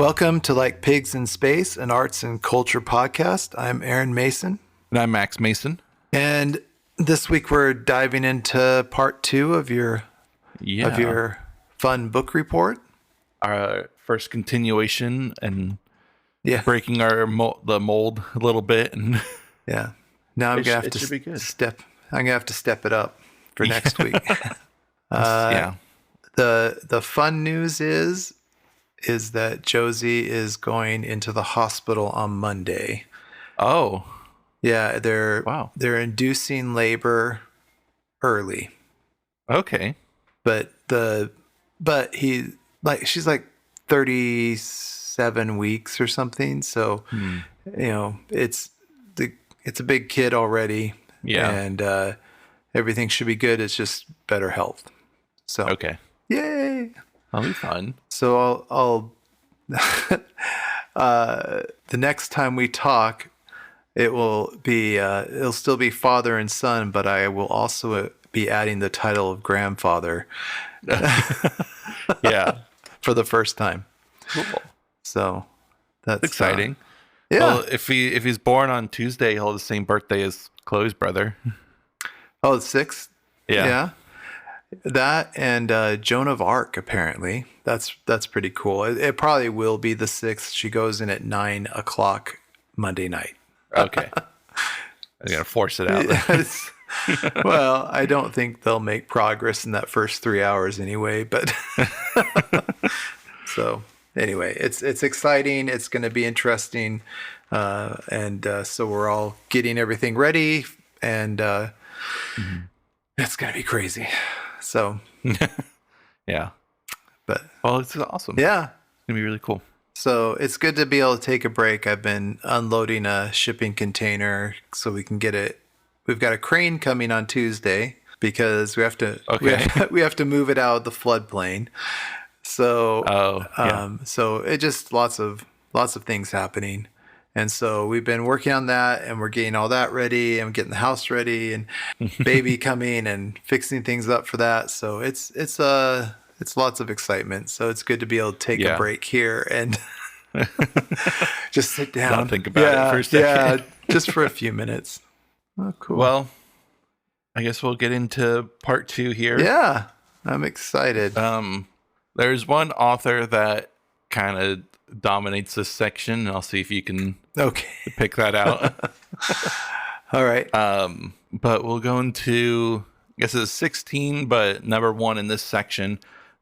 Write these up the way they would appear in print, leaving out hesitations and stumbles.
Welcome to Like Pigs in Space, an arts and culture podcast. I'm Aaron Mason. And I'm Max Mason. And this week we're diving into part 2 of your fun book report. Our first continuation and breaking the mold a little bit. And yeah. Now I'm going to have to step it up for next week. The fun news is that Josie is going into the hospital on Monday. Oh. Yeah, they're inducing labor early. Okay. But she's like 37 weeks or something, so it's a big kid already. Yeah. And everything should be good. It's just better health. So okay. Yay. That'll be fun. So I'll the next time we talk, it'll still be father and son, but I will also be adding the title of grandfather. Yeah, for the first time. Cool. So that's exciting. Yeah. Well, if he's born on Tuesday, he'll have the same birthday as Chloe's brother. Oh, the 6th? Yeah. That and Joan of Arc, apparently. That's pretty cool. It probably will be the 6th. She goes in at 9:00 Monday night. Okay. I'm going to force it out. Yes. Well, I don't think they'll make progress in that first 3 hours anyway, but so anyway, it's exciting. It's going to be interesting. And so we're all getting everything ready, and it's going to be crazy. So yeah. But it's awesome. Yeah. It's going to be really cool. So it's good to be able to take a break. I've been unloading a shipping container so we can get it. We've got a crane coming on Tuesday because we have to we have to move it out of the floodplain. So so it just lots of things happening. And so we've been working on that, and we're getting all that ready, and getting the house ready, and baby coming and fixing things up for that. So it's lots of excitement. So it's good to be able to take a break here and just sit down. Not think about it for a second. Yeah, just for a few minutes. Oh, cool. Well, I guess we'll get into part 2 here. Yeah, I'm excited. There's one author that kind of dominates this section, and I'll see if you can pick that out. All right. But we'll go into, I guess it's 16, but number 1 in this section.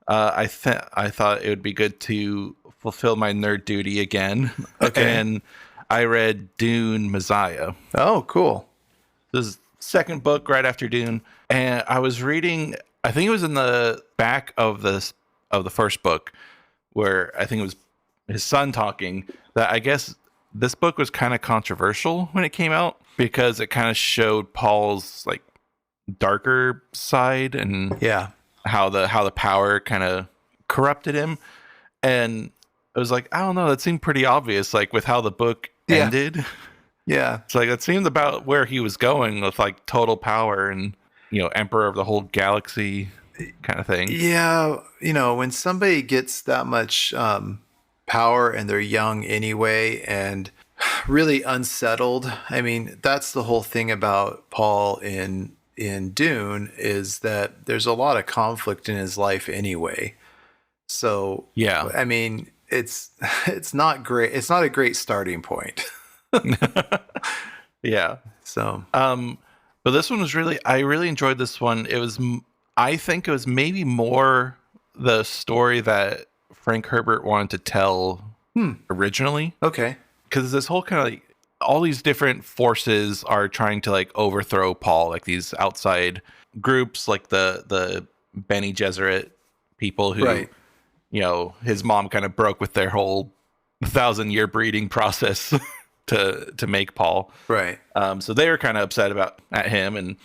I thought it would be good to fulfill my nerd duty again. Okay. And I read Dune Messiah. Oh, cool. This is the second book right after Dune. And I was reading, I think it was in the back of the first book, where I think it was his son talking, that I guess this book was kind of controversial when it came out because it kind of showed Paul's like darker side and how the power kind of corrupted him. And I was like, I don't know, that seemed pretty obvious, like with how the book ended. Yeah. It's like, it seemed about where he was going with like total power and, emperor of the whole galaxy kind of thing. Yeah. When somebody gets that much power and they're young anyway and really unsettled, I mean, that's the whole thing about Paul in Dune, is that there's a lot of conflict in his life anyway. So, yeah, I mean, it's not great. It's not a great starting point. Yeah. So, but this one was I really enjoyed this one. I think it was maybe more the story that Frank Herbert wanted to tell originally. Okay. Because this whole kind of like, all these different forces are trying to like overthrow Paul, like these outside groups, like the Bene Gesserit people who, his mom kind of broke with their whole 1,000-year breeding process to make Paul. Right. So they were kind of upset at him, and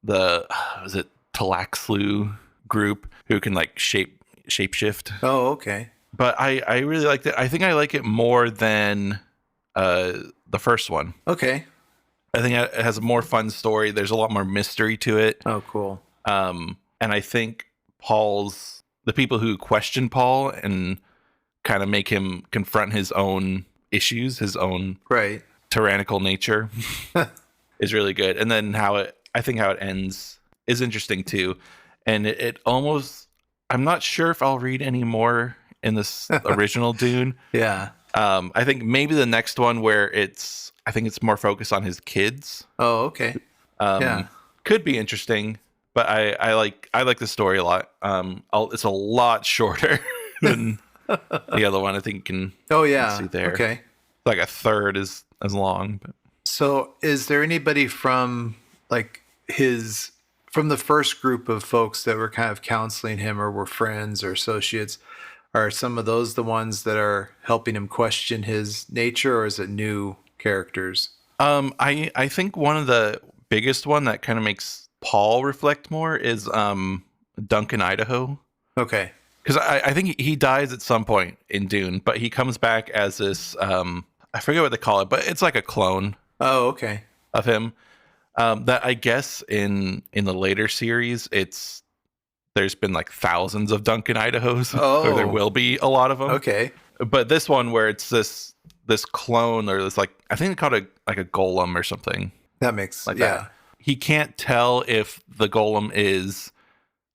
was it Talaxlu group who can like shapeshift. Oh, okay. But I really liked it. I think I like it more than the first one. Okay. I think it has a more fun story. There's a lot more mystery to it. Oh, cool. And I think the people who question Paul and kind of make him confront his own issues, his own Right. tyrannical nature is really good. And then I think how it ends is interesting too. And it almost, I'm not sure if I'll read any more in this original Dune. Yeah. I think maybe the next one where I think it's more focused on his kids. Oh, okay. Yeah. Could be interesting, but I like the story a lot. It's a lot shorter than the other one. I think you can. Oh, yeah. See there. Okay. Like a third as long. But. So, is there anybody from from the first group of folks that were kind of counseling him or were friends or associates? Are some of those the ones that are helping him question his nature, or is it new characters? I think one of the biggest one that kind of makes Paul reflect more is Duncan Idaho. Okay. Because I think he dies at some point in Dune, but he comes back as this I forget what they call it, but it's like a clone. Oh, okay. Of him. That I guess in the later series, there's been like thousands of Duncan Idahos, or there will be a lot of them. Okay. But this one where it's this clone, or this, like, I think they called it like a golem or something. That makes like that. He can't tell if the golem is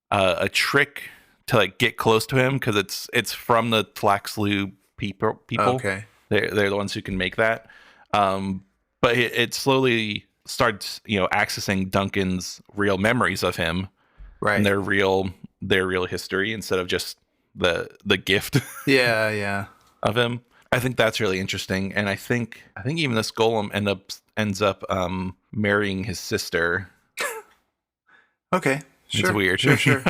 a trick to like get close to him, because it's from the Tlaxlu people. Okay. They're the ones who can make that. But it slowly starts, accessing Duncan's real memories of him, right, and their real history, instead of just the gift. Yeah. Of him. I think that's really interesting, and I think even this golem ends up marrying his sister. Okay, sure. It's weird. Sure.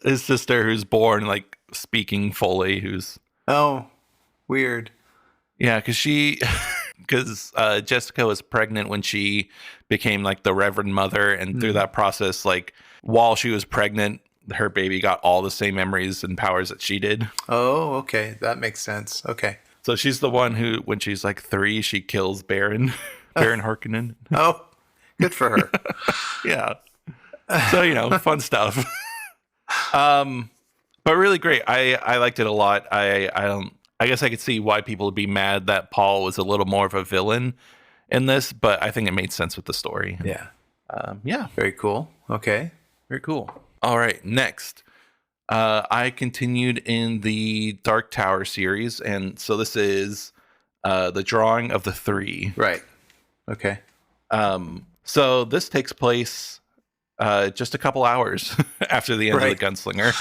His sister, who's born like speaking fully, who's weird. Yeah, because Jessica was pregnant when she became like the Reverend Mother, and through that process, like while she was pregnant, her baby got all the same memories and powers that she did. Oh, okay, that makes sense. Okay, so she's the one who, when she's like 3, she kills Baron Harkonnen. Oh, good for her. Yeah. So fun stuff. But really great. I liked it a lot. I guess I could see why people would be mad that Paul was a little more of a villain in this, but I think it made sense with the story. Yeah. Yeah. Very cool. Okay. Very cool. All right. Next, I continued in the Dark Tower series, and so this is the Drawing of the Three. Right. Okay. So this takes place just a couple hours after the end of the Gunslinger,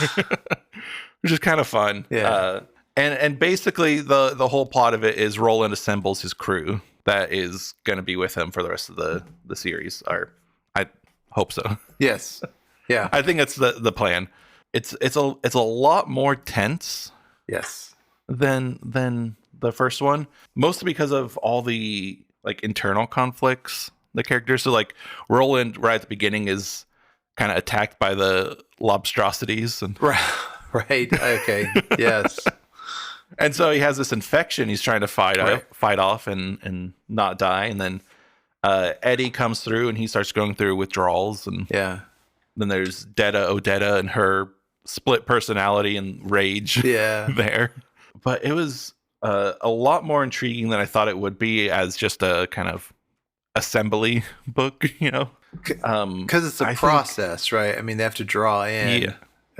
which is kind of fun. Yeah. And basically the whole plot of it is Roland assembles his crew that is going to be with him for the rest of the series, or I hope so. Yes. Yeah. I think that's the plan. It's a lot more tense. Yes. Than the first one, mostly because of all the like internal conflicts the characters. So like Roland right at the beginning is kind of attacked by the lobstrosities and right. Okay. Yes. And so he has this infection he's trying to fight off and not die. And then Eddie comes through and he starts going through withdrawals. And then there's Odetta and her split personality and rage there. But it was a lot more intriguing than I thought it would be as just a kind of assembly book, Because it's a process, right? I mean, they have to draw in. Yeah.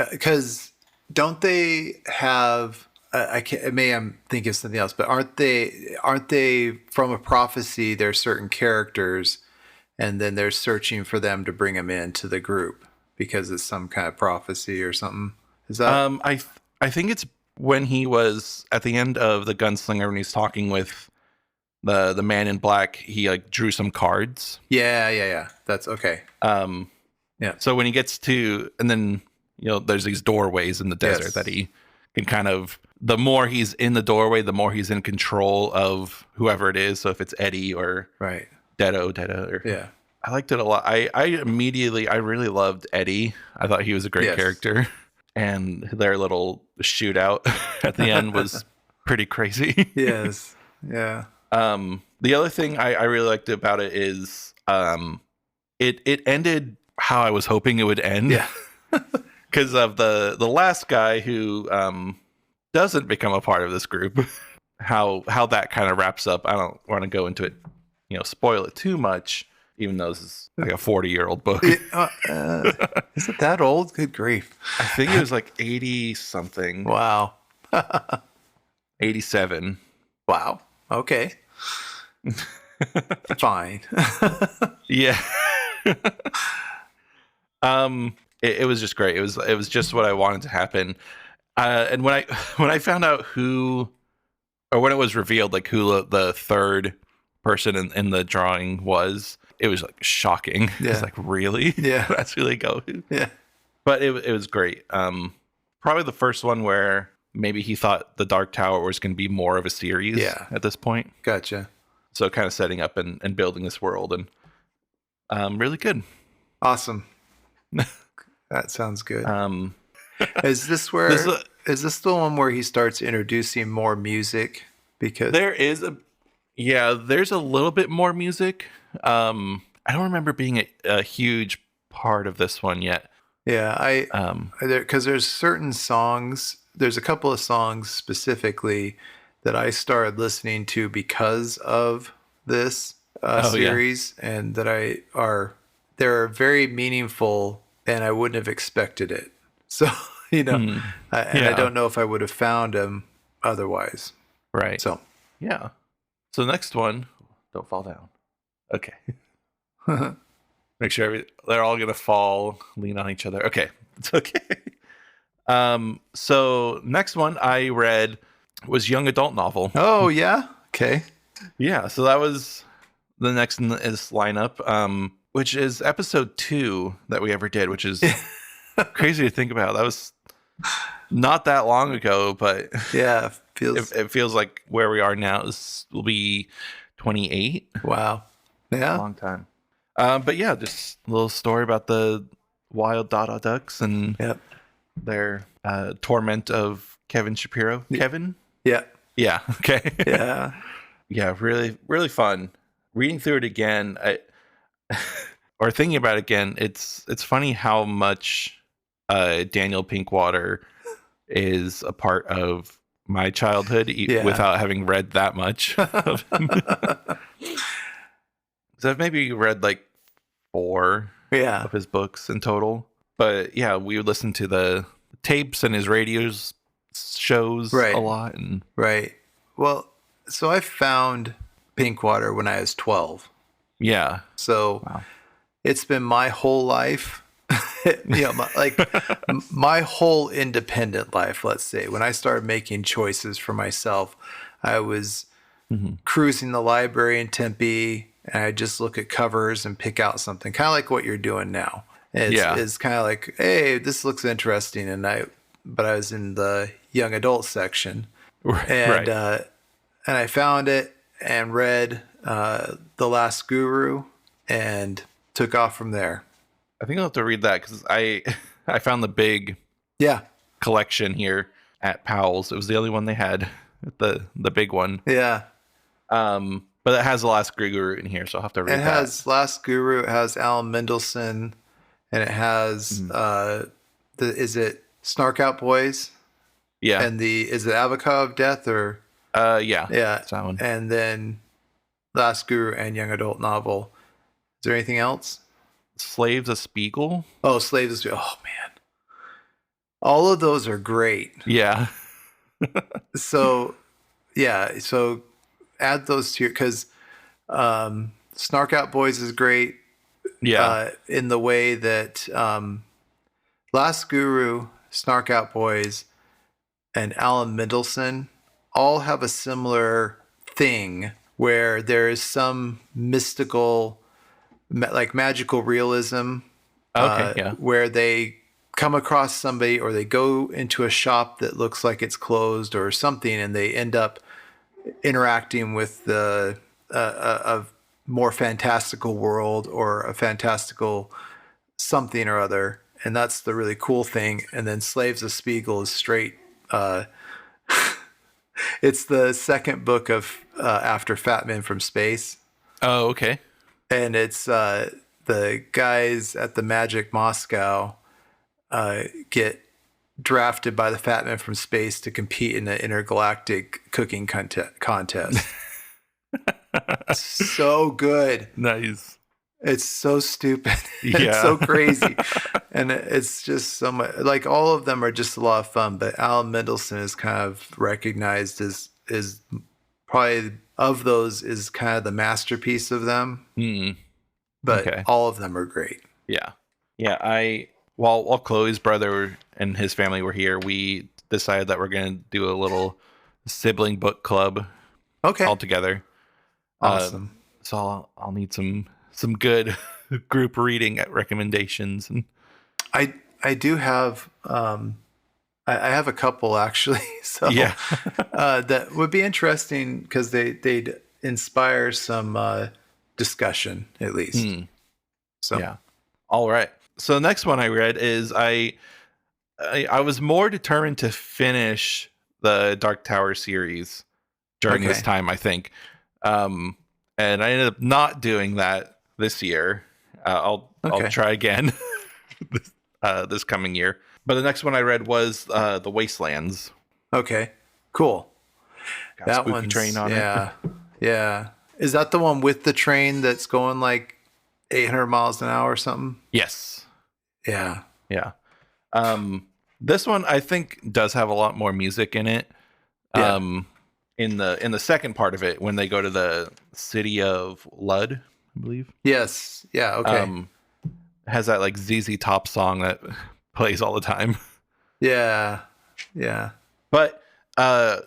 Because don't they have... I'm thinking of something else, but aren't they from a prophecy? There's certain characters, and then they're searching for them to bring them into the group because it's some kind of prophecy or something. Is that? I think it's when he was at the end of the Gunslinger when he's talking with the man in black. He like drew some cards. Yeah. That's okay. Yeah. So when he gets to, and then there's these doorways in the desert that he can kind of. The more he's in the doorway, the more he's in control of whoever it is. So if it's Eddie or Odetta, I liked it a lot. I really loved Eddie. I thought he was a great character, and their little shootout at the end was pretty crazy. Yes, yeah. The other thing I really liked about it is it ended how I was hoping it would end. Yeah, because of the last guy who doesn't become a part of this group. How that kind of wraps up. I don't want to go into it, spoil it too much, even though this is like a 40-year-old book. Is it that old? Good grief. I think it was like 80 something. Wow. 87. Wow. Okay. Fine. Yeah. It was just great. It was just what I wanted to happen. And when I found out when it was revealed like who the third person in the drawing was, it was like shocking. Yeah. It's like, really? Yeah. That's who they go to. Yeah. But it was great. Probably the first one where maybe he thought the Dark Tower was going to be more of a series. Yeah. At this point. Gotcha. So kind of setting up and building this world, and really good. Awesome. That sounds good. Is this the one where he starts introducing more music? Because there's a little bit more music. I don't remember being a huge part of this one yet. Yeah, because there's certain songs. There's a couple of songs specifically that I started listening to because of this series, and that they're very meaningful, and I wouldn't have expected it. So I don't know if I would have found them otherwise. Right. So yeah. So next one, don't fall down. Okay. Make sure they're all gonna fall, lean on each other. Okay, it's okay. So next one I read was young adult novel. Oh yeah, okay. Yeah, so that was the next in this lineup, which is episode 2 that we ever did, which is crazy to think about. That was not that long ago, but yeah, it feels like where we are now will be 28. Wow, yeah, a long time. But yeah, just a little story about the wild Dada ducks and their torment of Kevin Shapiro. Kevin? Yeah. Yeah. Okay. Yeah. Yeah. Really, really fun. Reading through it again, or thinking about it again, it's funny how much Daniel Pinkwater is a part of my childhood without having read that much of him. So I've maybe read like 4 of his books in total. But yeah, we would listen to the tapes and his radio shows a lot. Right. Well, so I found Pinkwater when I was 12. Yeah. So it's been my whole life, my whole independent life, let's say. When I started making choices for myself, I was cruising the library in Tempe, and I just look at covers and pick out something, kind of like what you're doing now. It's kind of like, hey, this looks interesting, but I was in the young adult section, and I found it and read The Last Guru and took off from there. I think I'll have to read that because I found the big collection here at Powell's. It was the only one they had, the big one. Yeah. But it has The Last Guru in here, so I'll have to read that. It has Last Guru, it has Alan Mendelsohn, and it has is it Snark Out Boys? Yeah. And is it Avocado of Death or yeah. That's that one. And then Last Guru and young adult novel. Is there anything else? Slaves of Spiegel. Oh, Slaves of Spiegel. Oh man. All of those are great. Yeah. So add those to your, because Snark Out Boys is great. Yeah. In the way that Last Guru, Snark Out Boys, and Alan Mendelsohn all have a similar thing where there is some mystical, like magical realism. Where they come across somebody or they go into a shop that looks like it's closed or something, and they end up interacting with a more fantastical world or a fantastical something or other. And that's the really cool thing. And then Slaves of Spiegel is straight. It's the second book of after Fat Men from Space. Oh, okay. And it's the guys at the Magic Moscow get drafted by the Fat Man from Space to compete in an intergalactic cooking contest. So good. Nice. It's so stupid. Yeah. It's so crazy. And it's just so much, like, all of them are just a lot of fun, but Alan Mendelsohn is kind of recognized as is probably of those is kind of the masterpiece of them. But all of them are great. Yeah. While Chloe's brother and his family were here, we decided that we're going to do a little sibling book club. All together. Awesome. So I'll need some good group reading recommendations. And I do have I have a couple actually. So yeah. that would be interesting because they'd inspire some discussion at least. So yeah. All right. So the next one I read is I was more determined to finish the Dark Tower series during this time, I think. And I ended up not doing that this year. I'll try again this coming year. But the next one I read was The Wastelands. Okay, cool. Got that one's train on it. Yeah. Is that the one with the train that's going like 800 miles an hour or something? Yes. Yeah. This one I think does have a lot more music in it. In the second part of it, when they go to the city of Lud, I believe. Yes. Yeah. Okay. Has that like ZZ Top song that plays all the time. Yeah. But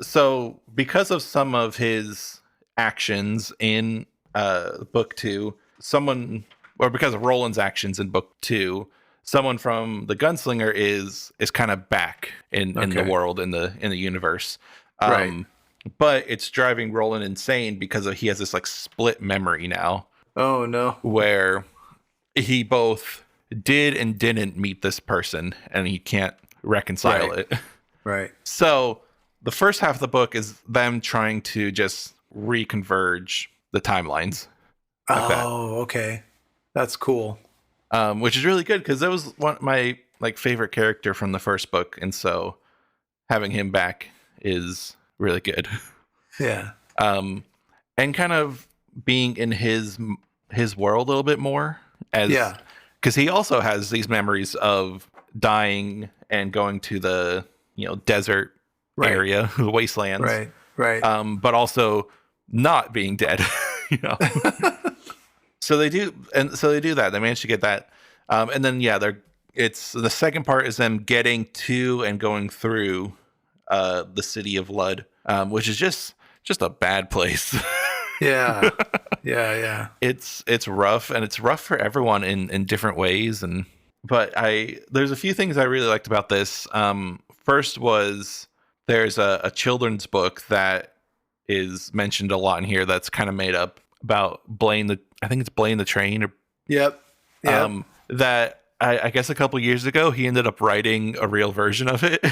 so because of some of his actions in book 2, because of Roland's actions in book 2, someone from the Gunslinger is kind of back in the world, in the universe. Right. But it's driving Roland insane because he has this like split memory now. Oh no. Where he both did and didn't meet this person, and he can't reconcile it. Right. So the first half of the book is them trying to just reconverge the timelines. Like okay. That's cool. Which is really good because that was one of my like favorite character from the first book, and so having him back is really good. Yeah. And kind of being in his world a little bit more, because he also has these memories of dying and going to the desert area, the wastelands, right. But also not being dead. So they do that. They managed to get that, and then it's the second part is them getting to and going through the city of Lud, which is just a bad place. Yeah. It's rough, and it's rough for everyone in different ways. But there's a few things I really liked about this. First was there's a children's book that is mentioned a lot in here that's kind of made up about Blaine I think it's Blaine the Train. Yep. That I guess a couple years ago he ended up writing a real version of it.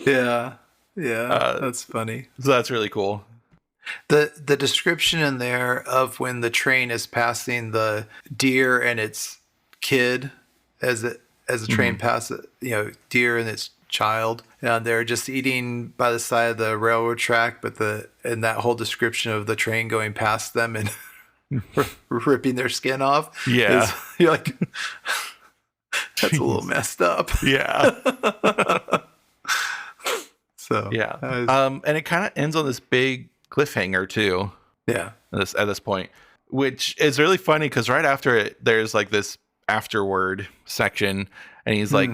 Yeah. That's funny. So that's really cool. The description in there of when the train is passing the deer and its kid as the train passes, deer and its child, and they're just eating by the side of the railroad track, and that whole description of the train going past them and ripping their skin off. Yeah. You're like, that's a little messed up. Yeah. So yeah. And it kind of ends on this big cliffhanger too. Yeah. At this point, which is really funny because right after it, there's like this afterword section, and he's like,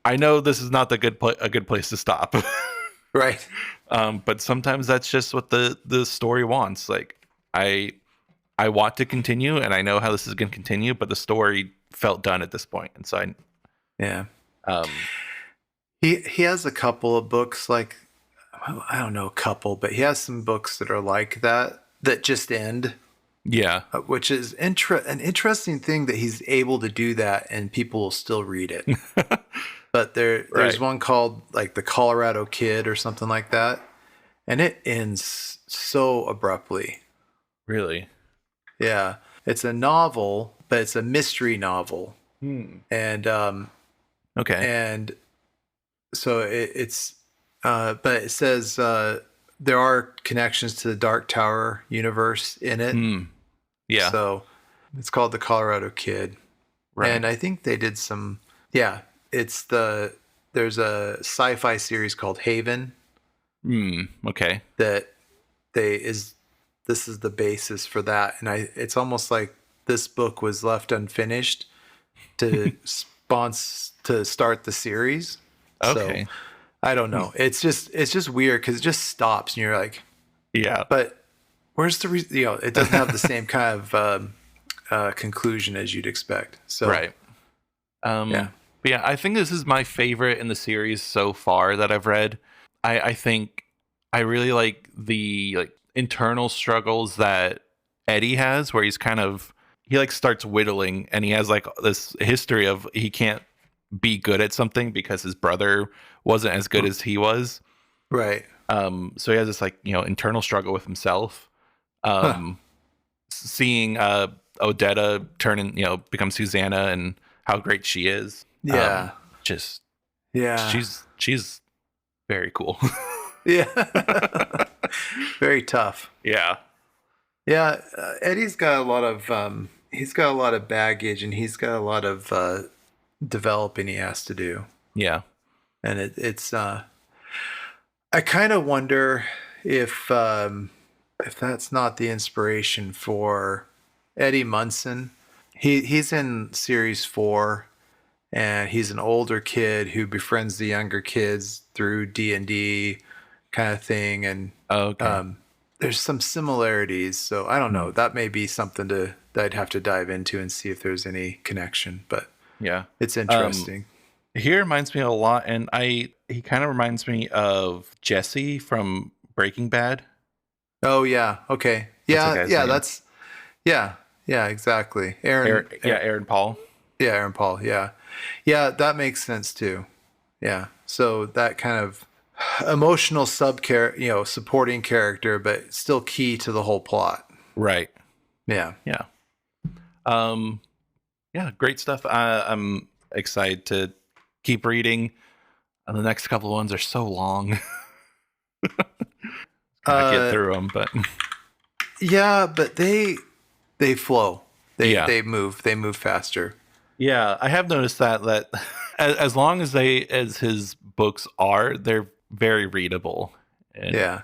"I know this is not a good place to stop." Right. But sometimes that's just what the story wants. Like, I want to continue, and I know how this is going to continue, but the story felt done at this point, and so he has a couple of books like, I don't know, a couple, but he has some books that are like that just end. Yeah. Which is an interesting thing that he's able to do that and people will still read it. But there's one called like The Colorado Kid or something like that, and it ends so abruptly. Really? Yeah. It's a novel, but it's a mystery novel. And Okay. And so but it says there are connections to the Dark Tower universe in it. Yeah. So it's called The Colorado Kid. Right. And I think they did some, yeah, there's a sci-fi series called Haven Okay. that this is the basis for that. And it's almost like this book was left unfinished to start the series. So Okay. I don't know. It's just weird because it just stops and you're like, Yeah. but where's the it doesn't have the same kind of conclusion as you'd expect. So Right. yeah. But yeah, I think this is my favorite in the series so far that I've read. I think I really like the internal struggles that Eddie has, where he like starts whittling, and he has like this history of he can't be good at something because his brother wasn't as good as he was. Right. So he has this like internal struggle with himself. Huh. Seeing Odetta become Susanna and how great she is. Yeah. Just Yeah. she's very cool. Yeah. Very tough. Yeah. Yeah. Eddie's got a lot of baggage, and he's got a lot of developing he has to do. Yeah. And it's I kind of wonder if that's not the inspiration for Eddie Munson. He's in series 4, and he's an older kid who befriends the younger kids through D&D kind of thing, and there's some similarities. So I don't know. That may be something that I'd have to dive into and see if there's any connection. But Yeah. it's interesting. He reminds me a lot, and he kind of reminds me of Jesse from Breaking Bad. Oh yeah. Okay. Yeah. Yeah. Name? That's yeah. Yeah. Exactly. Aaron Paul. Yeah. Aaron Paul. Yeah. Yeah. That makes sense too. Yeah. So that kind of emotional supporting character, but still key to the whole plot. Right. Yeah. Yeah. Yeah. Great stuff. I'm excited to keep reading. And the next couple of ones are so long. I get through them, but yeah, but they flow. They move faster. Yeah, I have noticed that as long as his books are, they're very readable. And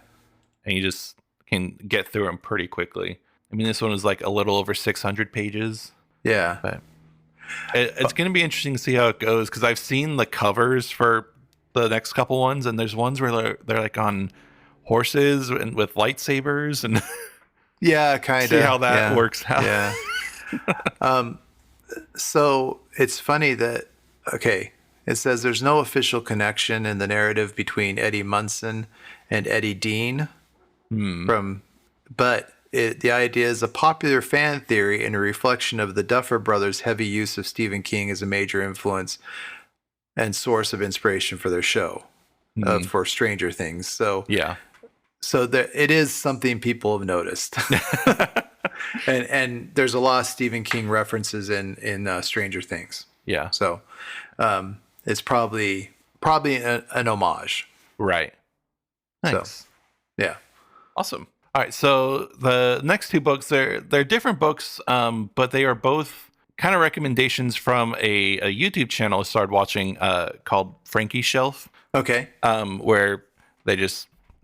you just can get through them pretty quickly. I mean, this one is like a little over 600 pages. Yeah, but it's going to be interesting to see how it goes, because I've seen the covers for the next couple ones, and there's ones where they're like on horses and with lightsabers, and yeah, kind of see how that works out. Yeah. So it's funny that it says there's no official connection in the narrative between Eddie Munson and Eddie Dean but the idea is a popular fan theory and a reflection of the Duffer Brothers' heavy use of Stephen King as a major influence and source of inspiration for their show, for Stranger Things. So yeah. So it is something people have noticed. and there's a lot of Stephen King references in Stranger Things. Yeah. So it's probably an homage. Right. Nice. So, yeah. Awesome. All right. So the next two books, they're different books, but they are both kind of recommendations from a YouTube channel I started watching called Frankie's Shelf. Okay. Where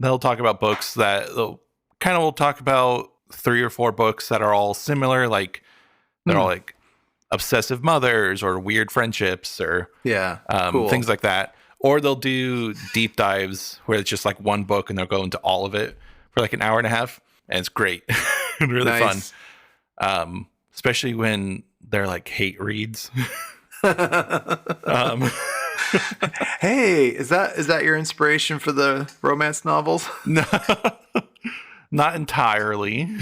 they'll talk about books that will talk about 3 or 4 books that are all similar, like they're all like obsessive mothers or weird friendships or cool. Things like that. Or they'll do deep dives where it's just like one book and they'll go into all of it for like an hour and a half, and it's great and really fun. Especially when they're like hate reads. Hey, is that your inspiration for the romance novels? No, not entirely.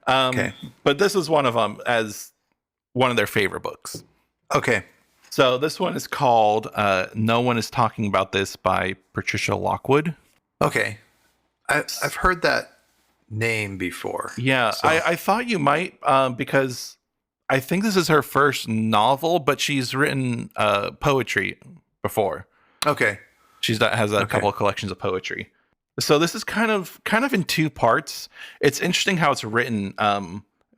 Okay. But this is one of them as one of their favorite books. Okay. So this one is called No One Is Talking About This by Patricia Lockwood. Okay. I've heard that name before. Yeah, so. I thought you might because I think this is her first novel, but she's written poetry before. Okay. Has a couple of collections of poetry. So this is kind of in two parts. It's interesting how it's written,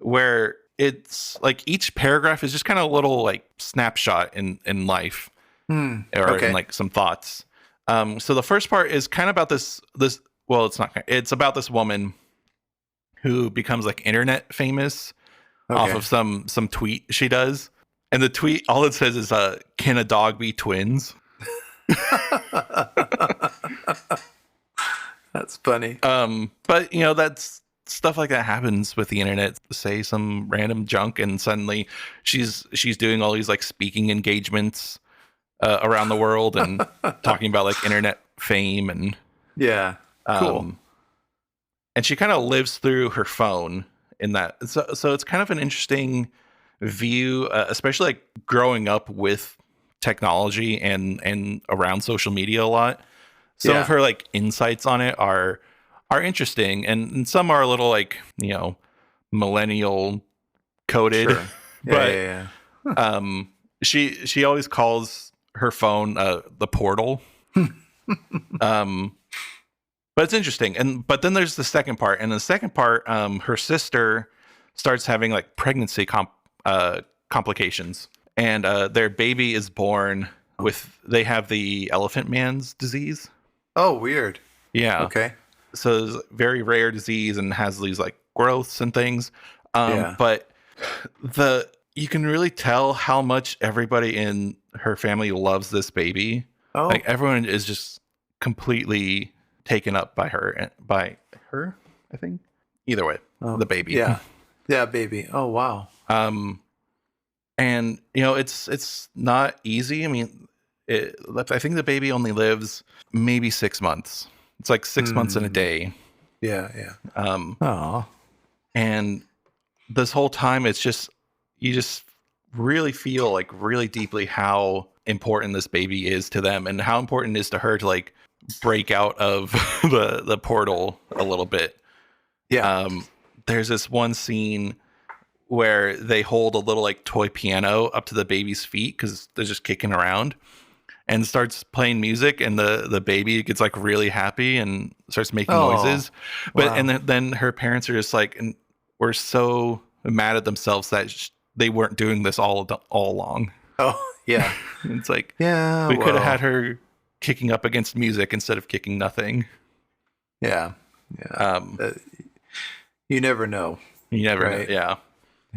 where it's like each paragraph is just kind of a little like snapshot in life, or in like some thoughts. So the first part is kind of about this. Well, it's not. It's about this woman who becomes like internet famous off of some tweet she does, and the tweet, all it says is, "Can a dog be twins?" That's funny. But that's stuff like that happens with the internet. Say some random junk, and suddenly she's doing all these like speaking engagements around the world and talking about like internet fame and cool. And she kind of lives through her phone in that. So it's kind of an interesting view, especially like growing up with technology and around social media a lot. Some of her like insights on it are interesting, and some are a little like millennial coded. Sure. But she always calls her phone the portal. But it's interesting. But then there's the second part, and the second part, her sister starts having like pregnancy complications, and their baby is born with, they have the elephant man's disease. Oh, weird. Yeah. Okay. So it's a very rare disease and has these like growths and things. But you can really tell how much everybody in her family loves this baby. Oh. Like everyone is just completely taken up by her, I think. Either way, the baby. Yeah. Yeah, baby. Oh, wow. And it's not easy. I mean, I think the baby only lives maybe 6 months. It's like 6 months and a day. Yeah. And this whole time, it's just, you just really feel like really deeply how important this baby is to them, and how important it is to her to like break out of the portal a little bit. Yeah. There's this one scene where they hold a little like toy piano up to the baby's feet because they're just kicking around, and starts playing music, and the baby gets like really happy and starts making noises. But wow. and then her parents are just like, and we're so mad at themselves that they weren't doing this all along. Oh, yeah. It's like, yeah, we could have had her kicking up against music instead of kicking nothing. Yeah. You never know. You never right? know.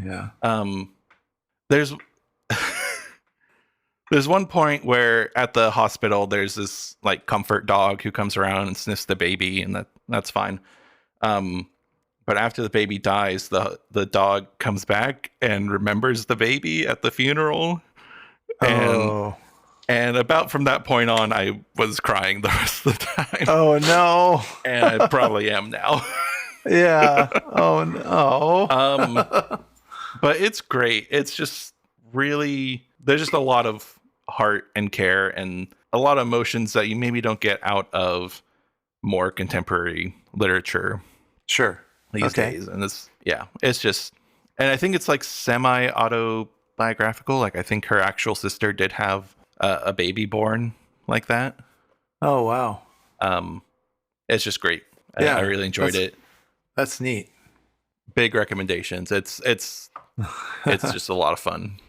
Yeah. There's one point where at the hospital there's this like comfort dog who comes around and sniffs the baby, and that's fine. But after the baby dies, the dog comes back and remembers the baby at the funeral. And about from that point on, I was crying the rest of the time. Oh no. And I probably am now. Yeah. Oh no. But it's great. It's just really, there's just a lot of heart and care and a lot of emotions that you maybe don't get out of more contemporary literature. Sure. These days. And it's just, and I think it's like semi autobiographical. Like I think her actual sister did have a baby born like that. Oh wow. It's just great. Yeah, I really enjoyed it. That's neat. Big recommendations. It's just a lot of fun.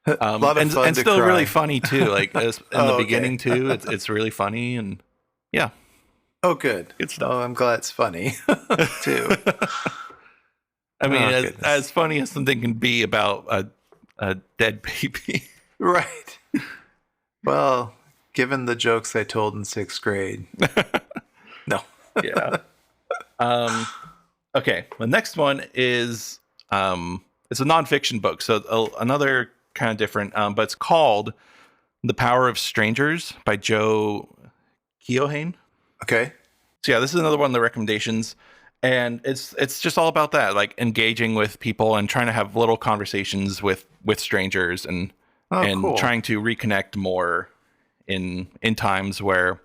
A lot of fun and to still cry. really funny too. Like in the okay. beginning too, it's really funny, and yeah. Oh, good. Good stuff. Oh, I'm glad it's funny too. I mean, as funny as something can be about a dead baby. Right. Well, given the jokes I told in 6th grade. No. Yeah. Okay. The next one is it's a nonfiction book, so another kind of different, but it's called The Power of Strangers by Joe Keohane. Okay. So yeah, this is another one of the recommendations, and it's just all about that, like engaging with people and trying to have little conversations with strangers, and cool. trying to reconnect more in times where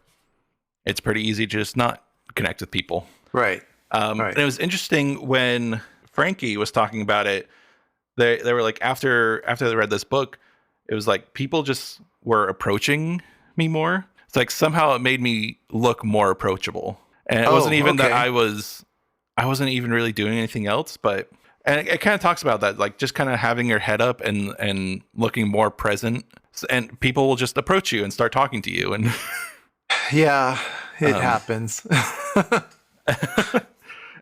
it's pretty easy to just not connect with people. Right. And it was interesting when Frankie was talking about it. They were like, after they read this book, it was like people just were approaching me more. It's like somehow it made me look more approachable. And it wasn't even that I wasn't even really doing anything else, but and it kind of talks about that, like just kind of having your head up and looking more present, and people will just approach you and start talking to you. And yeah, it happens.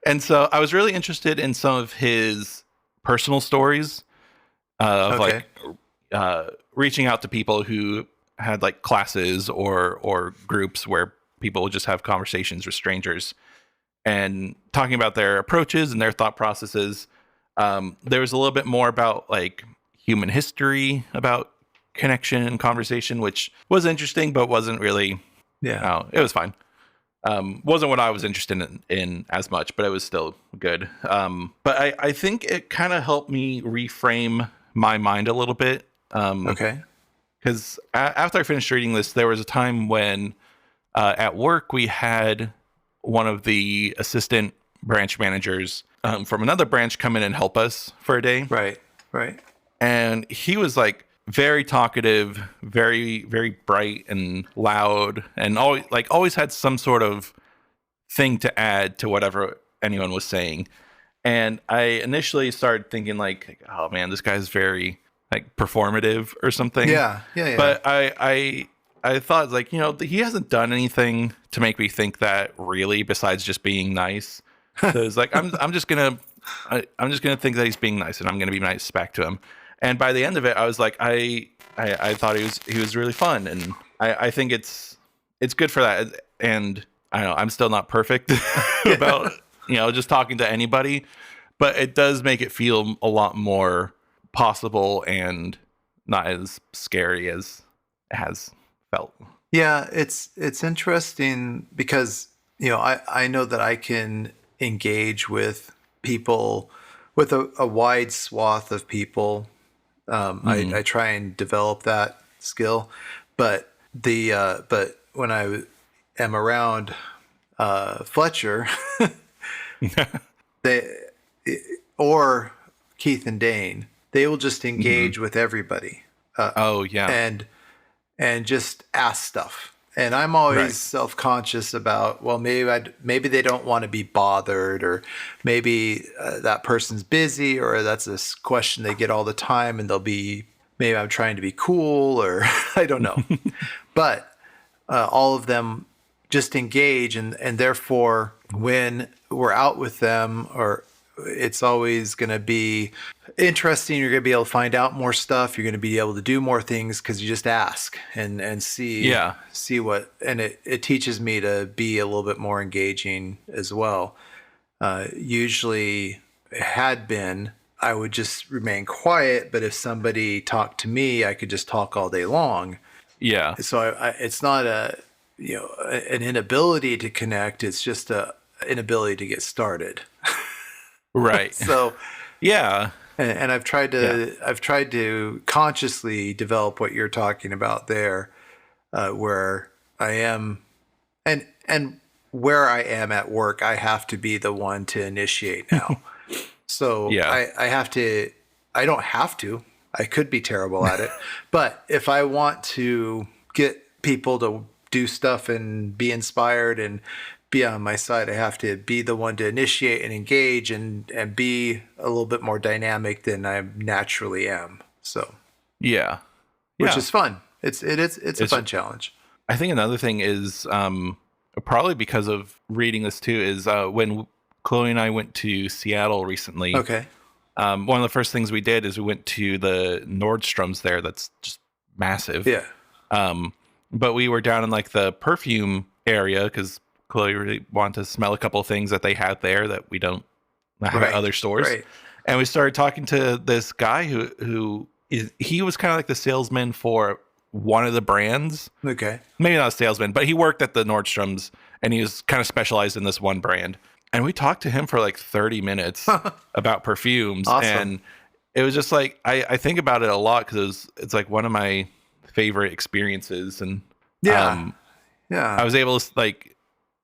And so I was really interested in some of his personal stories of like reaching out to people who had like classes or groups where people would just have conversations with strangers and talking about their approaches and their thought processes. There was a little bit more about like human history, about connection and conversation, which was interesting, but wasn't really, it was fine. Wasn't what I was interested in as much, but it was still good. But I think it kind of helped me reframe my mind a little bit. Because after I finished reading this, there was a time when at work we had one of the assistant branch managers from another branch come in and help us for a day. Right. And he was like very talkative, very, very bright and loud, and always had some sort of thing to add to whatever anyone was saying. And I initially started thinking like, oh man, this guy's very like performative or something. Yeah. But I thought like, he hasn't done anything to make me think that really, besides just being nice. So it's like I'm just gonna think that he's being nice, and I'm gonna be nice back to him. And by the end of it, I was like, I thought he was really fun, and I think it's good for that. And I don't know, I'm still not perfect about just talking to anybody, but it does make it feel a lot more possible and not as scary as it has felt. Yeah, it's interesting because I know that I can engage with people, with a wide swath of people. I try and develop that skill, but when I am around Fletcher, or Keith and Dane, they will just engage with everybody. And just ask stuff. And I'm always self-conscious about, well, maybe they don't want to be bothered, or maybe that person's busy, or that's a question they get all the time, and maybe I'm trying to be cool, or I don't know. But all of them just engage, and therefore when we're out with them, or it's always going to be interesting. You're going to be able to find out more stuff. You're going to be able to do more things because you just ask and see what, and it teaches me to be a little bit more engaging as well. Usually had been, I would just remain quiet, but if somebody talked to me, I could just talk all day long. Yeah. So it's not an inability to connect. It's just an inability to get started. Right. So, yeah. And I've tried to consciously develop what you're talking about there, where I am, and where I am at work, I have to be the one to initiate now. So I have to. I don't have to. I could be terrible at it, but if I want to get people to do stuff and be inspired and be on my side, I have to be the one to initiate and engage and be a little bit more dynamic than I naturally am. So which is fun. It's a fun challenge. I think another thing is probably because of reading this too is when Chloe and I went to Seattle recently. Okay. One of the first things we did is we went to the Nordstrom's there. That's just massive. Yeah. But we were down in like the perfume area because Chloe really wanted to smell a couple of things that they had there that we don't have at other stores. Right. And we started talking to this guy he was kind of like the salesman for one of the brands. Okay. Maybe not a salesman, but he worked at the Nordstrom's and he was kind of specialized in this one brand. And we talked to him for like 30 minutes about perfumes. Awesome. And it was just like, I think about it a lot because it's like one of my favorite experiences. And I was able to like,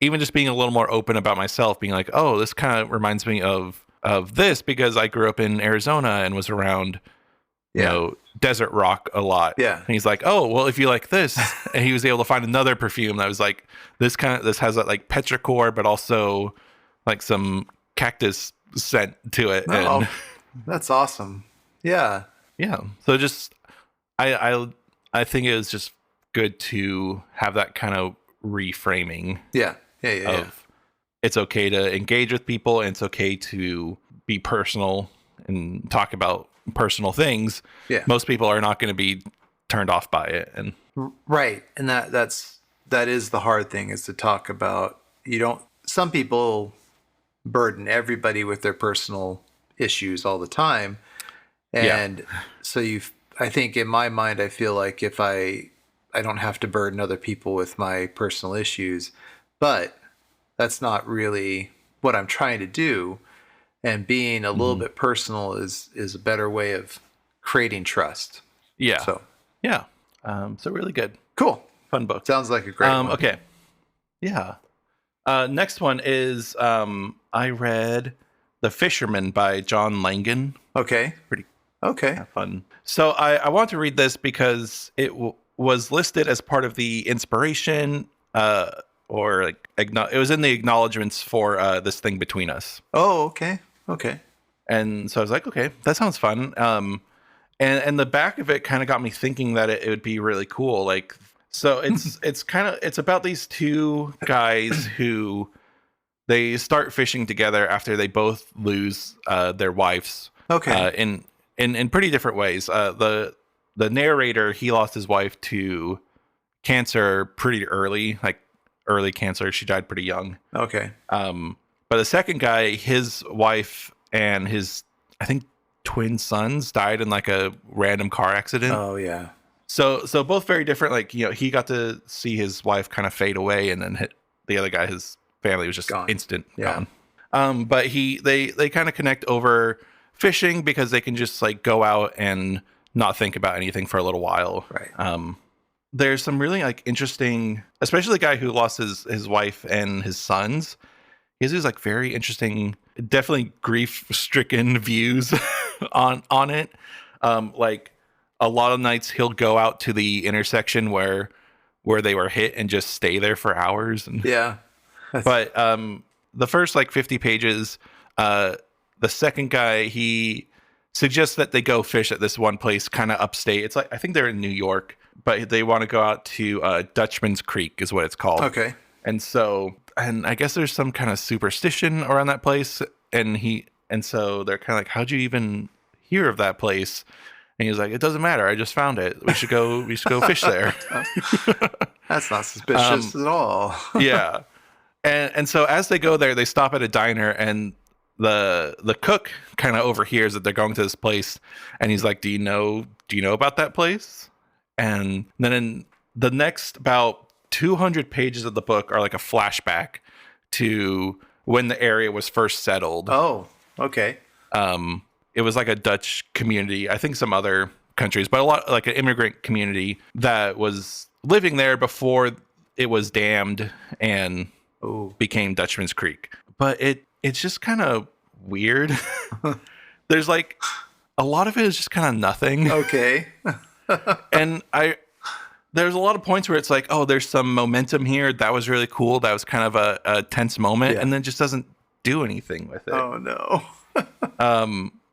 even just being a little more open about myself, being like, oh, this kind of reminds me of this because I grew up in Arizona and was around, desert rock a lot. Yeah. And he's like, oh, well, if you like this, and he was able to find another perfume that was like this has that like petrichor, but also like some cactus scent to it. Oh, And that's awesome. Yeah. yeah, so just I think it was just good to have that kind of reframing Yeah. Yeah. of it's okay to engage with people and it's okay to be personal and talk about personal things. Yeah. Most people are not going to be turned off by it. And Right. And that is the hard thing, is to talk about, some people burden everybody with their personal issues all the time. And so I think in my mind, I feel like if I don't have to burden other people with my personal issues, but that's not really what I'm trying to do. And being a little bit personal is a better way of creating trust. yeah. So Yeah. So really good. cool. Fun book. Sounds like a great one. Okay. Yeah. Next one is I read The Fisherman by John Langan. Okay. Pretty Okay. fun. So I want to read this because it was listed as part of the inspiration or like it was in the acknowledgments for This Thing Between Us. Oh, okay. Okay. And so I was like, okay, that sounds fun. And the back of it kind of got me thinking that it would be really cool. Like, so it's about these two guys who they start fishing together after they both lose their wives. Okay. In pretty different ways. The narrator, he lost his wife to cancer pretty early, like early cancer. She died pretty young. Okay. But the second guy, his wife and his, I think, twin sons died in like a random car accident. Oh yeah. So both very different. Like, he got to see his wife kind of fade away, and then the other guy, his family was just Gone. instant Yeah. gone. But they kind of connect over fishing because they can just like go out and not think about anything for a little while. Right. There's some really like interesting, especially the guy who lost his wife and his sons. He has these like very interesting, definitely grief-stricken views on it. Like a lot of nights he'll go out to the intersection where they were hit and just stay there for hours. And, Yeah. but the first like 50 pages, the second guy, he suggests that they go fish at this one place kind of upstate. It's like, I think they're in New York, but they want to go out to Dutchman's Creek is what it's called. Okay. And so, and I guess there's some kind of superstition around that place. And so they're kind of like, how'd you even hear of that place? And he's like, it doesn't matter. I just found it. We should go fish there. That's not suspicious at all. Yeah. And so as they go there, they stop at a diner, and the cook kind of overhears that they're going to this place, and he's like, do you know about that place? And then in the next about 200 pages of the book are like a flashback to when the area was first settled. Oh, okay. It was like a Dutch community, I think some other countries, but a lot like an immigrant community that was living there before it was dammed and became Dutchman's Creek. But it's just kind of weird. There's like a lot of it is just kind of nothing. Okay. And there's a lot of points where it's like, oh, there's some momentum here. That was really cool. That was kind of a tense moment, Yeah. and then just doesn't do anything with it. Oh no.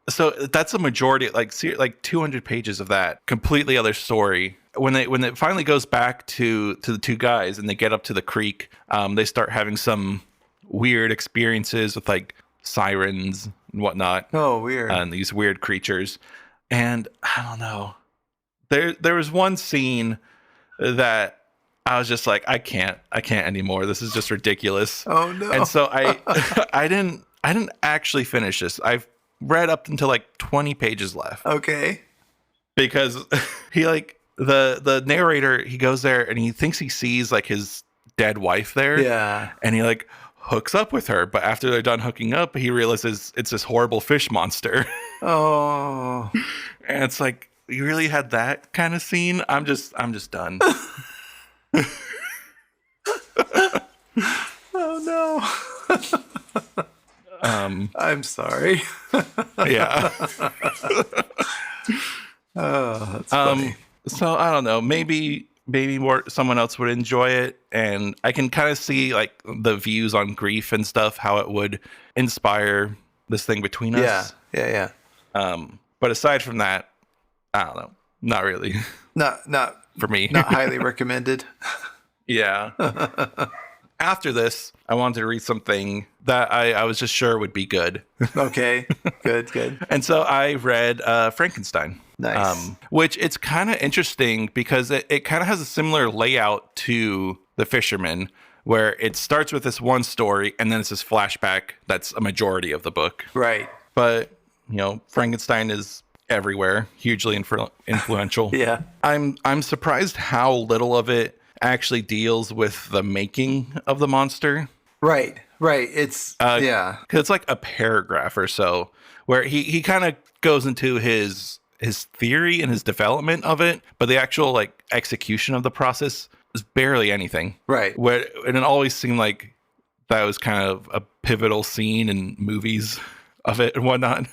So that's a majority, like 200 pages of that completely other story. When it finally goes back to the two guys and they get up to the creek, they start having some weird experiences with like sirens and whatnot. Oh, weird. And these weird creatures. And I don't know. There was one scene that I was just like, I can't anymore. This is just ridiculous. Oh no. And so I didn't actually finish this. I've read up until like 20 pages left. Okay. Because he like the narrator, he goes there and he thinks he sees like his dead wife there. Yeah. And he like hooks up with her, but after they're done hooking up, he realizes it's this horrible fish monster. Oh. And it's like, you really had that kind of scene? I'm just done. Oh no. I'm sorry. Yeah. Oh, that's funny. So I don't know. Maybe more someone else would enjoy it, and I can kind of see like the views on grief and stuff, how it would inspire this thing between Yeah, us. yeah. But aside from that, I don't know. Not really Not for me. not highly recommended. Yeah. After this, I wanted to read something that I was just sure would be good. Okay, good. And so I read Frankenstein. Nice. Which it's kind of interesting because it kind of has a similar layout to The Fisherman, where it starts with this one story and then it's this flashback that's a majority of the book. Right. But, Frankenstein is everywhere, hugely influential. Yeah. I'm surprised how little of it actually deals with the making of the monster. Right. It's yeah. Because it's like a paragraph or so where he kind of goes into his theory and his development of it, but the actual like execution of the process is barely anything. Right. And it always seemed like that was kind of a pivotal scene in movies of it and whatnot.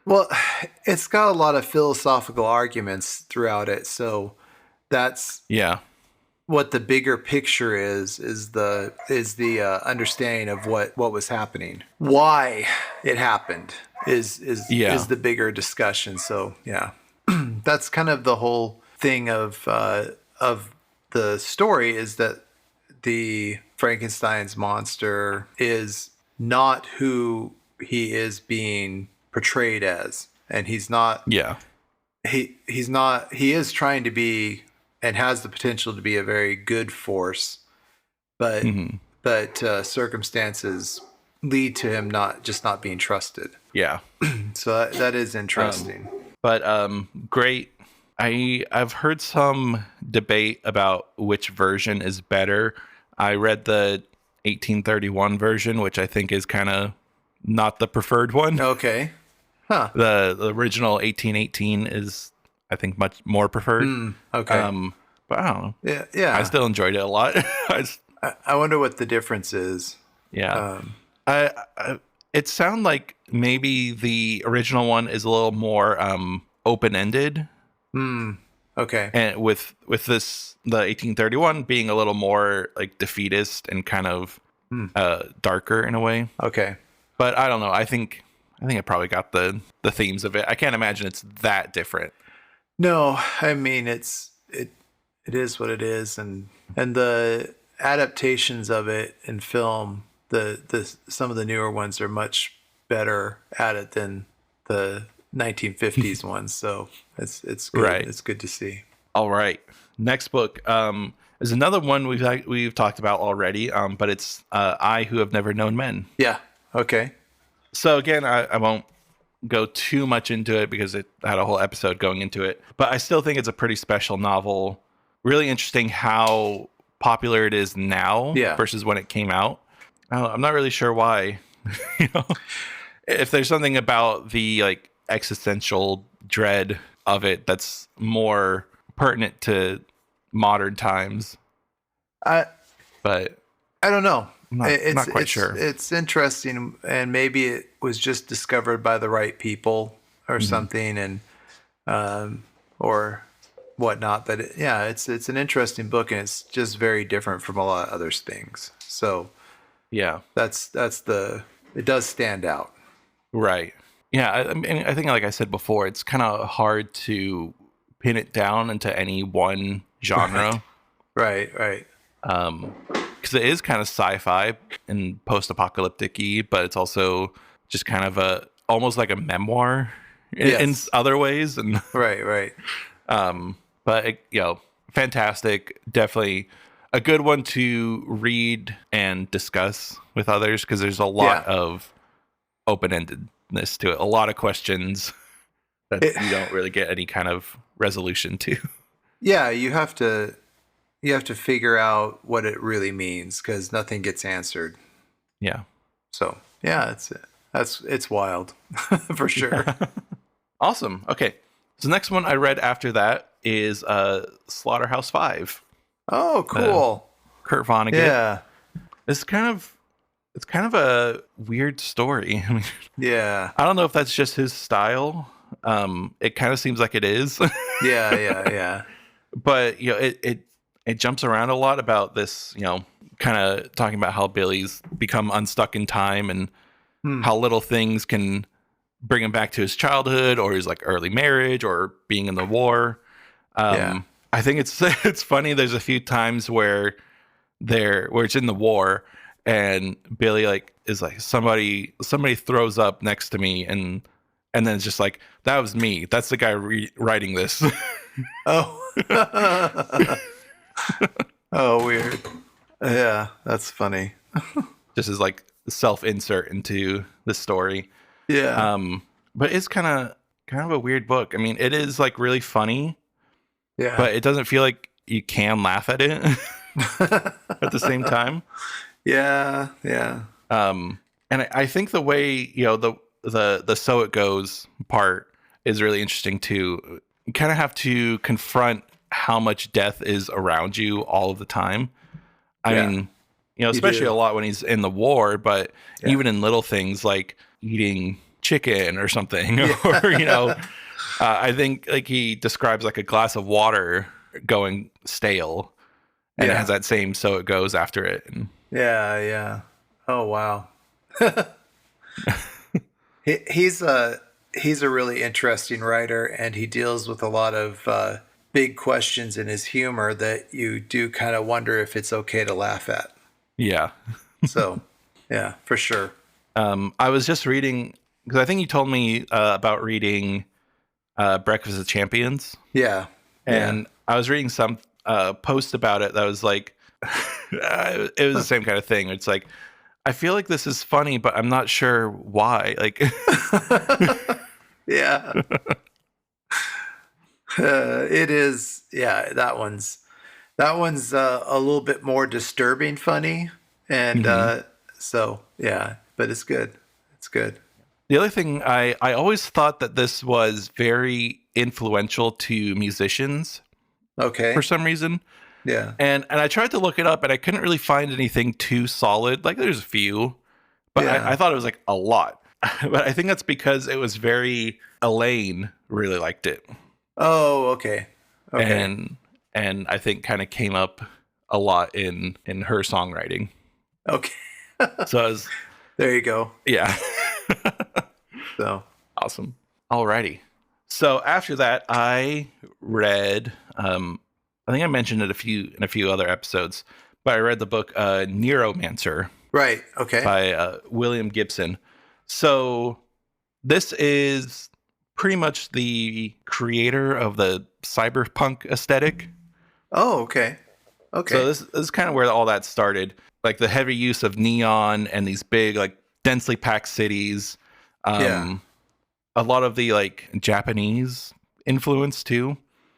Well, it's got a lot of philosophical arguments throughout it, so that's Yeah. what the bigger picture is the understanding of what was happening. Why it happened is the bigger discussion. So yeah, that's kind of the whole thing of the story, is that the Frankenstein's monster is not who he is being portrayed as, and he's not. Yeah. He's not. He is trying to be, and has the potential to be, a very good force, but circumstances lead to him not being trusted. Yeah. So that is interesting. But great. I've heard some debate about which version is better. I read the 1831 version, which I think is kind of not the preferred one. Okay. Huh. The original 1818 is, I think, much more preferred. Okay. But I don't know. Yeah. I still enjoyed it a lot. I wonder what the difference is. Yeah. It sounded like maybe the original one is a little more open-ended. Okay. And with this, the 1831 being a little more like defeatist and kind of darker in a way. Okay. But I don't know. I think I probably got the themes of it. I can't imagine it's that different. No, I mean it is what it is, and the adaptations of it in film, the some of the newer ones are much better at it than the 1950s ones. So it's good. Right. It's good to see. All right. Next book is another one we've talked about already, but it's I Who Have Never Known Men. Yeah. Okay. So again, I won't go too much into it because it had a whole episode going into it, but I still think it's a pretty special novel. Really interesting how popular it is now versus when it came out. I'm not really sure why. If there's something about the like existential dread of it that's more pertinent to modern times. But I don't know. I'm not quite sure. It's interesting, and maybe it was just discovered by the right people or something, and or whatnot. But it's an interesting book, and it's just very different from a lot of other things. So yeah, that's it does stand out. Right. Yeah. I mean, I think, like I said before, it's kind of hard to pin it down into any one genre. Right. Because it is kind of sci-fi and post-apocalyptic-y, but it's also just kind of almost like a memoir in other ways. And right. But fantastic. Definitely a good one to read and discuss with others, because there's a lot of open-endedness to it. A lot of questions that you don't really get any kind of resolution to. Yeah, you have to figure out what it really means, because nothing gets answered. Yeah. So yeah, it's wild for sure. Awesome. Okay. So the next one I read after that is Slaughterhouse-Five. Oh, cool. Kurt Vonnegut. Yeah. It's kind of a weird story. I mean, yeah. I don't know if that's just his style, It kind of seems like it is. Yeah. But it jumps around a lot about this, kind of talking about how Billy's become unstuck in time and how little things can bring him back to his childhood or his like early marriage or being in the war. I think it's funny. There's a few times where it's in the war and Billy like is like somebody throws up next to me and then it's just like, that was me. That's the guy writing this. Oh. Oh, weird. Yeah, that's funny. Just as like self-insert into the story. Yeah. But it's kind of a weird book. I mean, it is like really funny, Yeah. but it doesn't feel like you can laugh at it at the same time. Yeah. And I think the way, the so it goes part is really interesting too. You kind of have to confront how much death is around you all of the time. I mean, especially a lot when he's in the war, but even in little things like eating chicken or something, or, I think like he describes like a glass of water going stale and it has that same so it goes after it. And, yeah. Oh, wow. He's a really interesting writer, and he deals with a lot of big questions in his humor that you do kind of wonder if it's okay to laugh at. Yeah. So, yeah, for sure. I was just reading, because I think you told me about reading Breakfast of Champions. Yeah. And I was reading some post about it that was like, it was the same kind of thing. It's like, I feel like this is funny, but I'm not sure why. Like, yeah. It is. Yeah, that one's a little bit more disturbing funny. And so, yeah, but it's good. It's good. The other thing, I always thought that this was very influential to musicians. Okay. For some reason. Yeah. And I tried to look it up and I couldn't really find anything too solid. Like there's a few, but I thought it was like a lot. But I think that's because it was very, Elaine really liked it. Oh, okay. And I think kind of came up a lot in her songwriting. Okay. So I was, there you go. Yeah. So awesome. Alrighty. So after that, I read, I think I mentioned it in a few other episodes, but I read the book Neuromancer. Right. Okay. By William Gibson. So this is pretty much the creator of the cyberpunk aesthetic. Oh, okay. Okay. So this is kind of where all that started. Like the heavy use of neon and these big, like densely packed cities. A lot of the like Japanese influence too.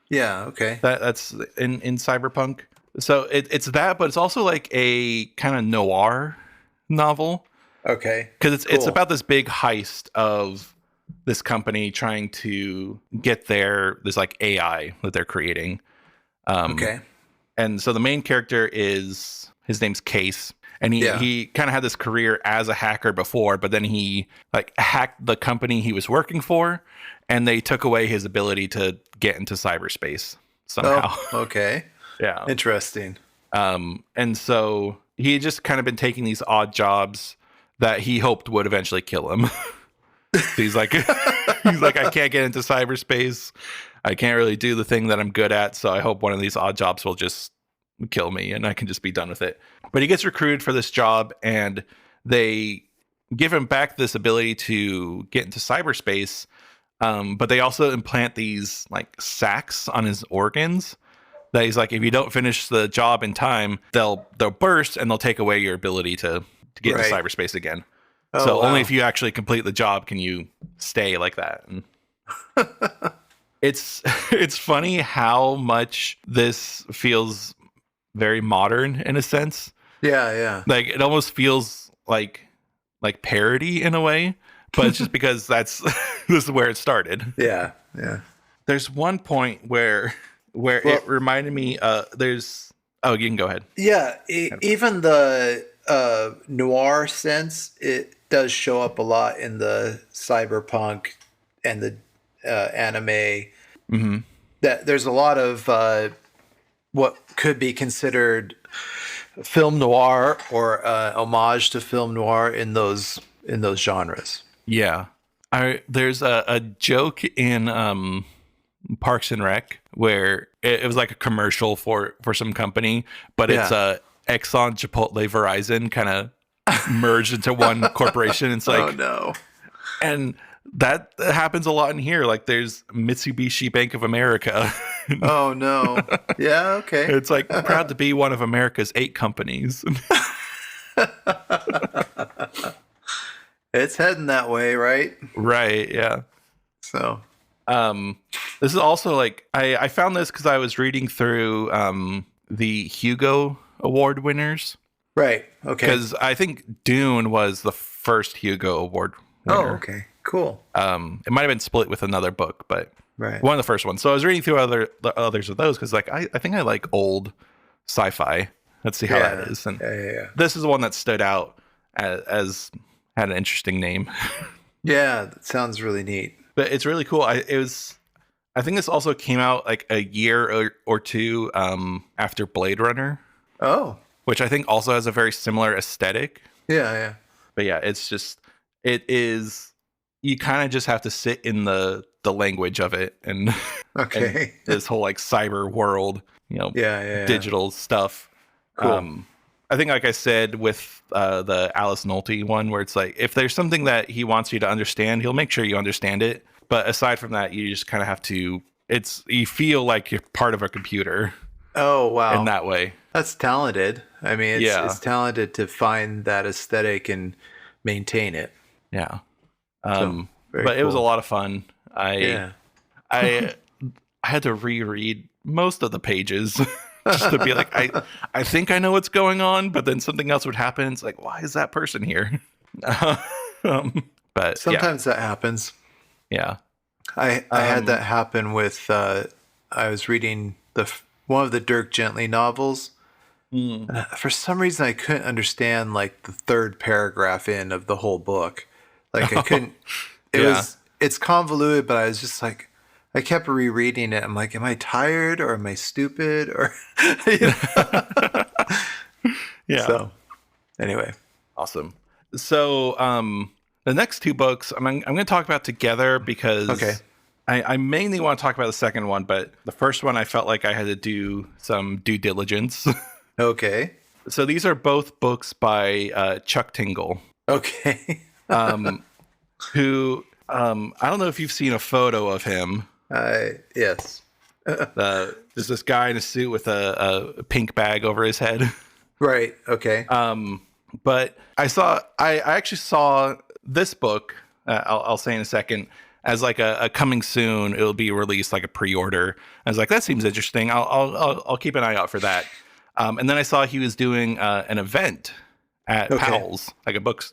Yeah. Okay. That's in cyberpunk. So it's that, but it's also like a kind of noir novel. Okay. Because it's about this big heist of this company trying to get this like AI that they're creating. Okay. And so the main character his name's Case. And he kind of had this career as a hacker before, but then he like hacked the company he was working for, and they took away his ability to get into cyberspace somehow. Oh, okay. Yeah. Interesting. And so he had just kind of been taking these odd jobs that he hoped would eventually kill him. So he's like, I can't get into cyberspace. I can't really do the thing that I'm good at. So I hope one of these odd jobs will just kill me and I can just be done with it. But he gets recruited for this job and they give him back this ability to get into cyberspace. But they also implant these like sacks on his organs that he's like, if you don't finish the job in time, they'll burst and they'll take away your ability to get into cyberspace again. Oh, so wow. only if you actually complete the job can you stay like that. And it's funny how much this feels very modern in a sense. Yeah. Like it almost feels like parody in a way, but it's just because this is where it started. Yeah. There's one point where it reminded me you can go ahead. Yeah, even the noir sense, it does show up a lot in the cyberpunk and the anime. Mm-hmm. That there's a lot of what could be considered film noir or homage to film noir in those genres. Yeah. There's a joke in Parks and Rec where it was like a commercial for some company, but it's Exxon, Chipotle, Verizon kind of merged into one corporation. It's like, oh no. And that happens a lot in here. Like there's Mitsubishi Bank of America. Oh no. Yeah, okay. It's like proud to be one of America's 8 companies. It's heading that way, right? Right, yeah. So this is also like I found this because I was reading through the Hugo Award winners. right. Okay. Because I think Dune was the first Hugo Award winner. Oh, okay. Cool. It might have been split with another book, but Right. one of the first ones. So I was reading through the others of those because like I think I like old sci-fi. Let's see how that is. And this is the one that stood out as had an interesting name. Yeah, that sounds really neat. But it's really cool. I think this also came out like a year or two after Blade Runner, Oh. which I think also has a very similar aesthetic. Yeah. But yeah, it is you kind of just have to sit in the language of it and Okay. and this whole like cyber world, digital stuff. Cool. I think, like I said, with the Alice Nolte one, where it's like, if there's something that he wants you to understand, he'll make sure you understand it. But aside from that, you just kind of have to, you feel like you're part of a computer. Oh, wow. In that way. That's talented. I mean, it's talented to find that aesthetic and maintain it. Yeah. But cool. It was a lot of fun. I had to reread most of the pages just to be like, I think I know what's going on, but then something else would happen. It's like, why is that person here? But sometimes that happens. Yeah. I had that happen with, I was reading one of the Dirk Gently novels. For some reason, I couldn't understand like the third paragraph of the whole book. Like I couldn't, it's convoluted, but I was just like, I kept rereading it. I'm like, am I tired or am I stupid? Or, yeah. So anyway. Awesome. So, the next 2 books I'm going to talk about together because I mainly want to talk about the second one, but the first one I felt like I had to do some due diligence. Okay. So these are both books by Chuck Tingle. Okay. Who I don't know if you've seen a photo of him. Yes. There's this guy in a suit with a pink bag over his head. Right. Okay. But I actually saw this book. I'll say in a second as like a coming soon. It'll be released like a pre-order. I was like, that seems interesting. I'll keep an eye out for that. And then I saw he was doing an event at Powell's, like a book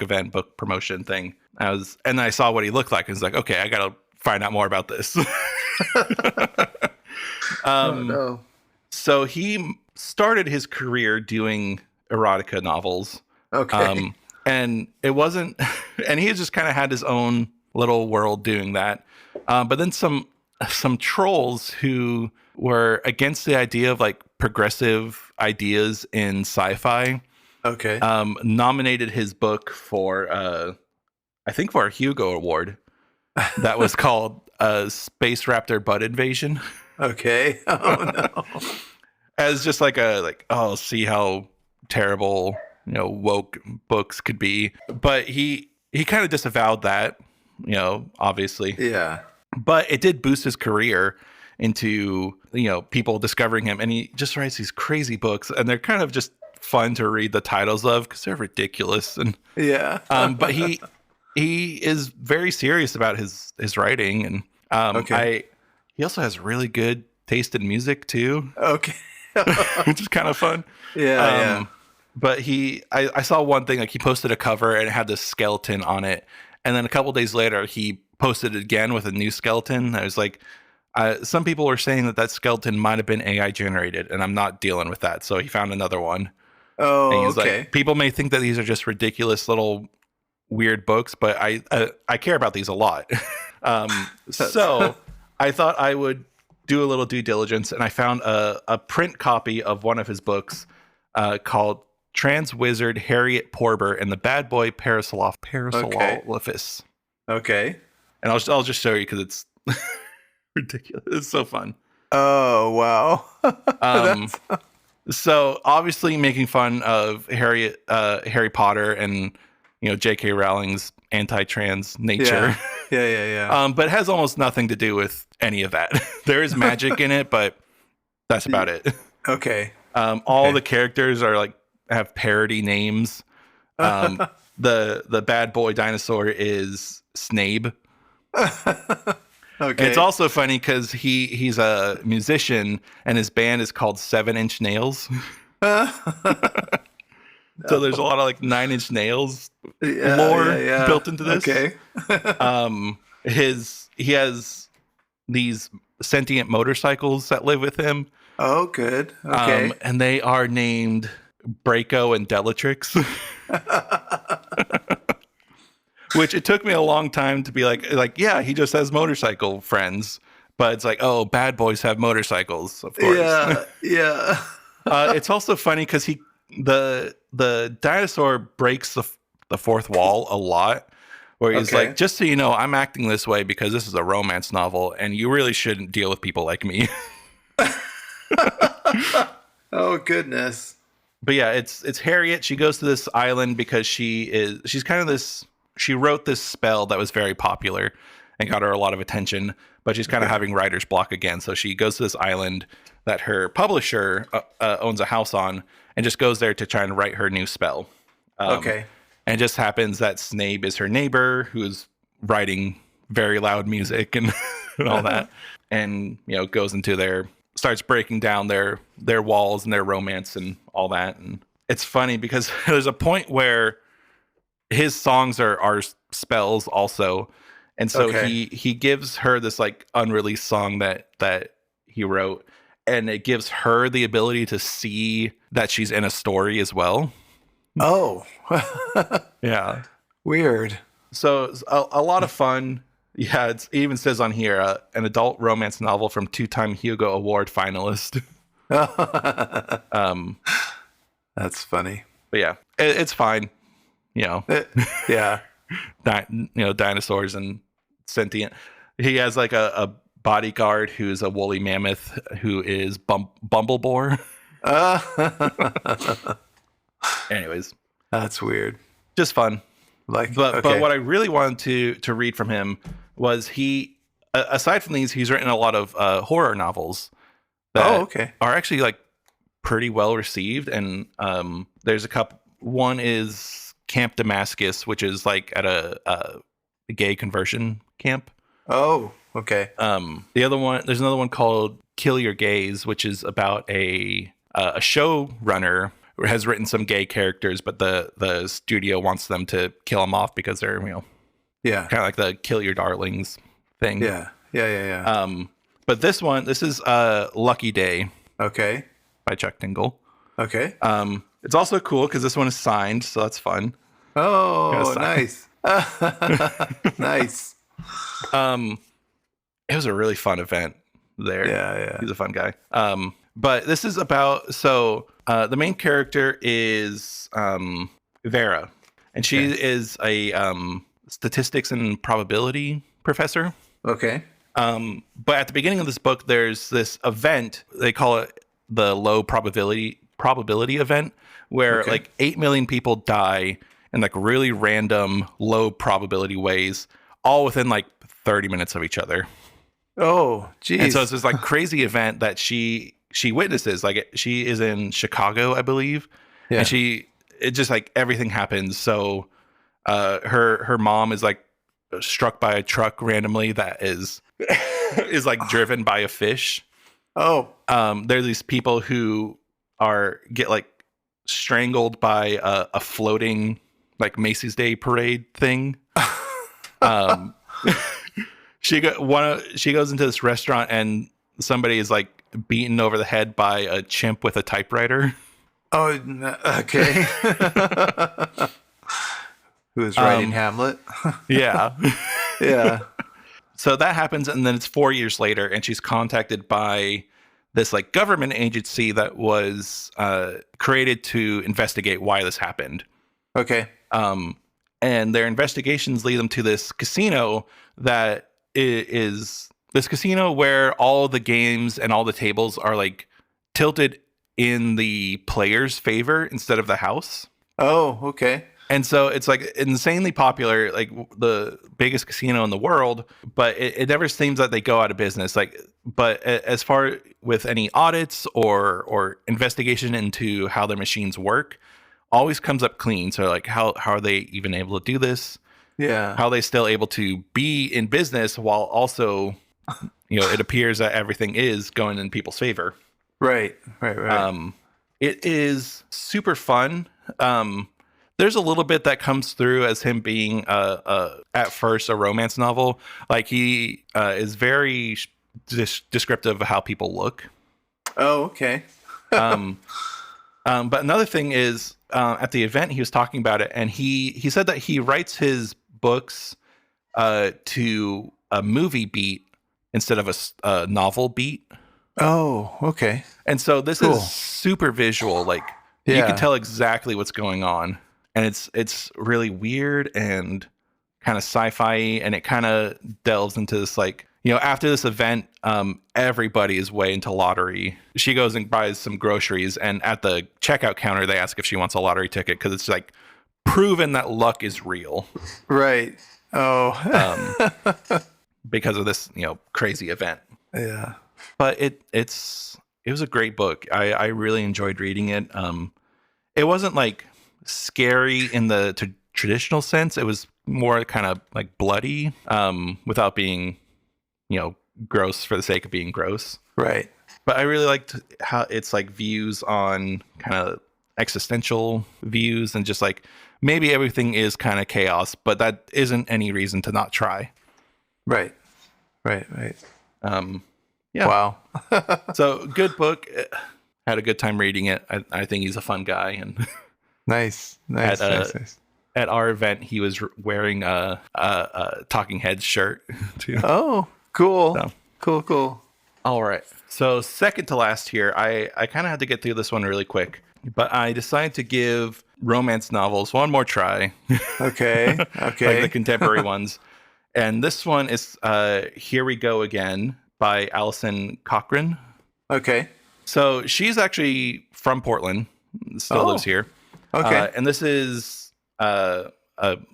event, book promotion thing. And then I saw what he looked like. And I was like, okay, I gotta find out more about this. Oh no. So he started his career doing erotica novels. Okay. And it wasn't, and he just kind of had his own little world doing that. But then some trolls who were against the idea of like progressive ideas in sci-fi. Okay. Nominated his book for, I think for a Hugo Award that was called Space Raptor Butt Invasion. Okay. Oh no. As just like see how terrible, woke books could be. But he kind of disavowed that, obviously. Yeah. But it did boost his career into, people discovering him. And he just writes these crazy books, and they're kind of just fun to read the titles of because they're ridiculous. And yeah. But he is very serious about his writing, and he also has really good taste in music too. Okay. Which is kind of fun. Yeah. But I saw one thing, like he posted a cover and it had this skeleton on it, and then a couple days later he posted it again with a new skeleton. I was like, some people were saying that skeleton might have been AI generated, and I'm not dealing with that. So he found another one. Oh, and he's okay. like, people may think that these are just ridiculous little weird books, but I care about these a lot. So I thought I would do a little due diligence, and I found a print copy of one of his books called Trans Wizard Harriet Porber and the Bad Boy Parasololophus. Okay. And I'll just show you because it's ridiculous. It's so fun. Oh, wow. So obviously making fun of Harry Potter and J.K. Rowling's anti-trans nature. Yeah. But it has almost nothing to do with any of that. There is magic in it, but that's about it. Okay. All the characters are have parody names. The bad boy dinosaur is Snape. Okay. It's also funny because he's a musician and his band is called 7 Inch Nails. So there's a lot of 9 Inch Nails lore built into this. Okay. He has these sentient motorcycles that live with him. Oh, good. Okay. And they are named Braco and Delatrix. Which it took me a long time to be yeah, he just has motorcycle friends. But it's oh, bad boys have motorcycles, of course. Yeah. It's also funny because the dinosaur breaks the fourth wall a lot. Where he's just so you know, I'm acting this way because this is a romance novel, and you really shouldn't deal with people like me. Oh, goodness. But yeah, it's Harriet. She goes to this island because she's kind of this. She wrote this spell that was very popular and got her a lot of attention, but she's kind of having writer's block again. So she goes to this island that her publisher owns a house on, and just goes there to try and write her new spell. And it just happens that Snape is her neighbor who's writing very loud music and, and all that, and goes into starts breaking down their walls and their romance and all that. And it's funny because there's a point where his songs are spells also, and so he gives her this unreleased song that he wrote, and it gives her the ability to see that she's in a story as well. Oh. Yeah, weird. So it's a lot of fun. Yeah, it even says on here an adult romance novel from 2-time Hugo Award finalist. That's funny. But yeah, it's fine. Yeah. Dinosaurs and sentient. He has a bodyguard who's a woolly mammoth who is Bumblebore. Anyways, that's weird. Just fun. But what I really wanted to read from him was he, aside from these, he's written a lot of horror novels that are actually pretty well received. And there's a couple. One is Camp Damascus, which is at a gay conversion camp. Oh, okay. The other one, there's another one called Kill Your Gays, which is about a showrunner who has written some gay characters, but the studio wants them to kill them off because they're kind of like the Kill Your Darlings thing. Yeah. But this is Lucky Day. Okay. By Chuck Tingle. Okay. It's also cool because this one is signed, so that's fun. Oh, nice. Nice. It was a really fun event there. Yeah. He's a fun guy. But this is about the main character is Vera, and she is a statistics and probability professor. Okay. But at the beginning of this book, there's this event. They call it the low probability event, where 8 million people die in really random low probability ways, all within 30 minutes of each other. Oh, geez. And so it's this crazy event that she witnesses. She is in Chicago, I believe. Yeah. And it just everything happens. So her mom is struck by a truck randomly that is driven by a fish. Oh. There's these people who get strangled by a floating Macy's Day Parade thing. She goes into this restaurant and somebody is beaten over the head by a chimp with a typewriter. Oh, okay. Who is writing Hamlet? Yeah. Yeah. So that happens, and then it's 4 years later, and she's contacted by this like government agency that was created to investigate why this happened. Okay. And their investigations lead them to this casino that is this casino where all the games and all the tables are like tilted in the player's favor instead of the house. Oh, okay. And so it's like insanely popular, like the biggest casino in the world, but it never seems that they go out of business. Like, but as far with any audits or investigation into how their machines work, always comes up clean. So like, how are they even able to do this? Yeah. How are they still able to be in business while also, it appears that everything is going in people's favor. Right. It is super fun. There's a little bit that comes through as him being at first a romance novel. Like he is very descriptive of how people look. Oh, okay. But another thing is at the event he was talking about it, and he said that he writes his books to a movie beat instead of a novel beat. Oh, okay. And so this Cool. is super visual. Like you can tell exactly what's going on. And it's really weird and kind of sci-fi, and it kind of delves into this like, after this event, everybody is way into lottery. She goes and buys some groceries, and at the checkout counter, they ask if she wants a lottery ticket because it's like proven that luck is real. Right. Oh. Because of this, crazy event. Yeah. But it was a great book. I really enjoyed reading it. It wasn't like scary in the traditional sense. It was more kind of like bloody, without being, gross for the sake of being gross. Right. But I really liked how it's like views on kind of existential views, and just like maybe everything is kind of chaos, but that isn't any reason to not try. Right. Yeah. Wow. So good book. Had a good time reading it. I think he's a fun guy, and Nice. At our event, he was wearing a Talking Heads shirt too. Oh, cool. So. Cool. All right. So second to last here, I kind of had to get through this one really quick, but I decided to give romance novels one more try. Okay. Like the contemporary ones. And this one is Here We Go Again by Alison Cochran. Okay. So she's actually from Portland, still lives here. Okay. And this is a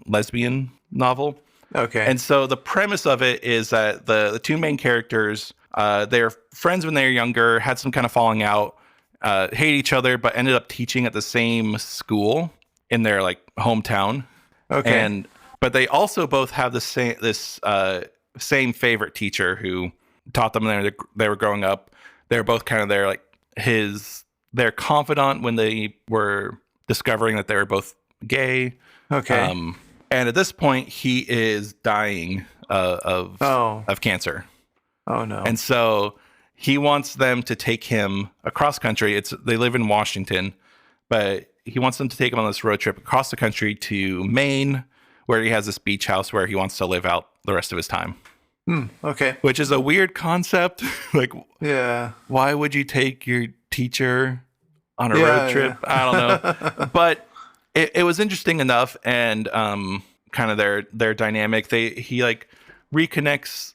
lesbian novel. Okay. And so the premise of it is that the two main characters, they're friends when they were younger, had some kind of falling out, hate each other, but ended up teaching at the same school in their like hometown. Okay. But they also both have the same favorite teacher who taught them when they were growing up. They're both kind of their confidant when they were discovering that they were both gay. Okay. And at this point, he is dying of cancer. Oh no. And so he wants them to take him across country. They live in Washington, but he wants them to take him on this road trip across the country to Maine, where he has this beach house where he wants to live out the rest of his time. Okay. Which is a weird concept. Like, yeah. Why would you take your teacher on a road trip? Yeah. I don't know. But it was interesting enough, and kind of their dynamic. He like reconnects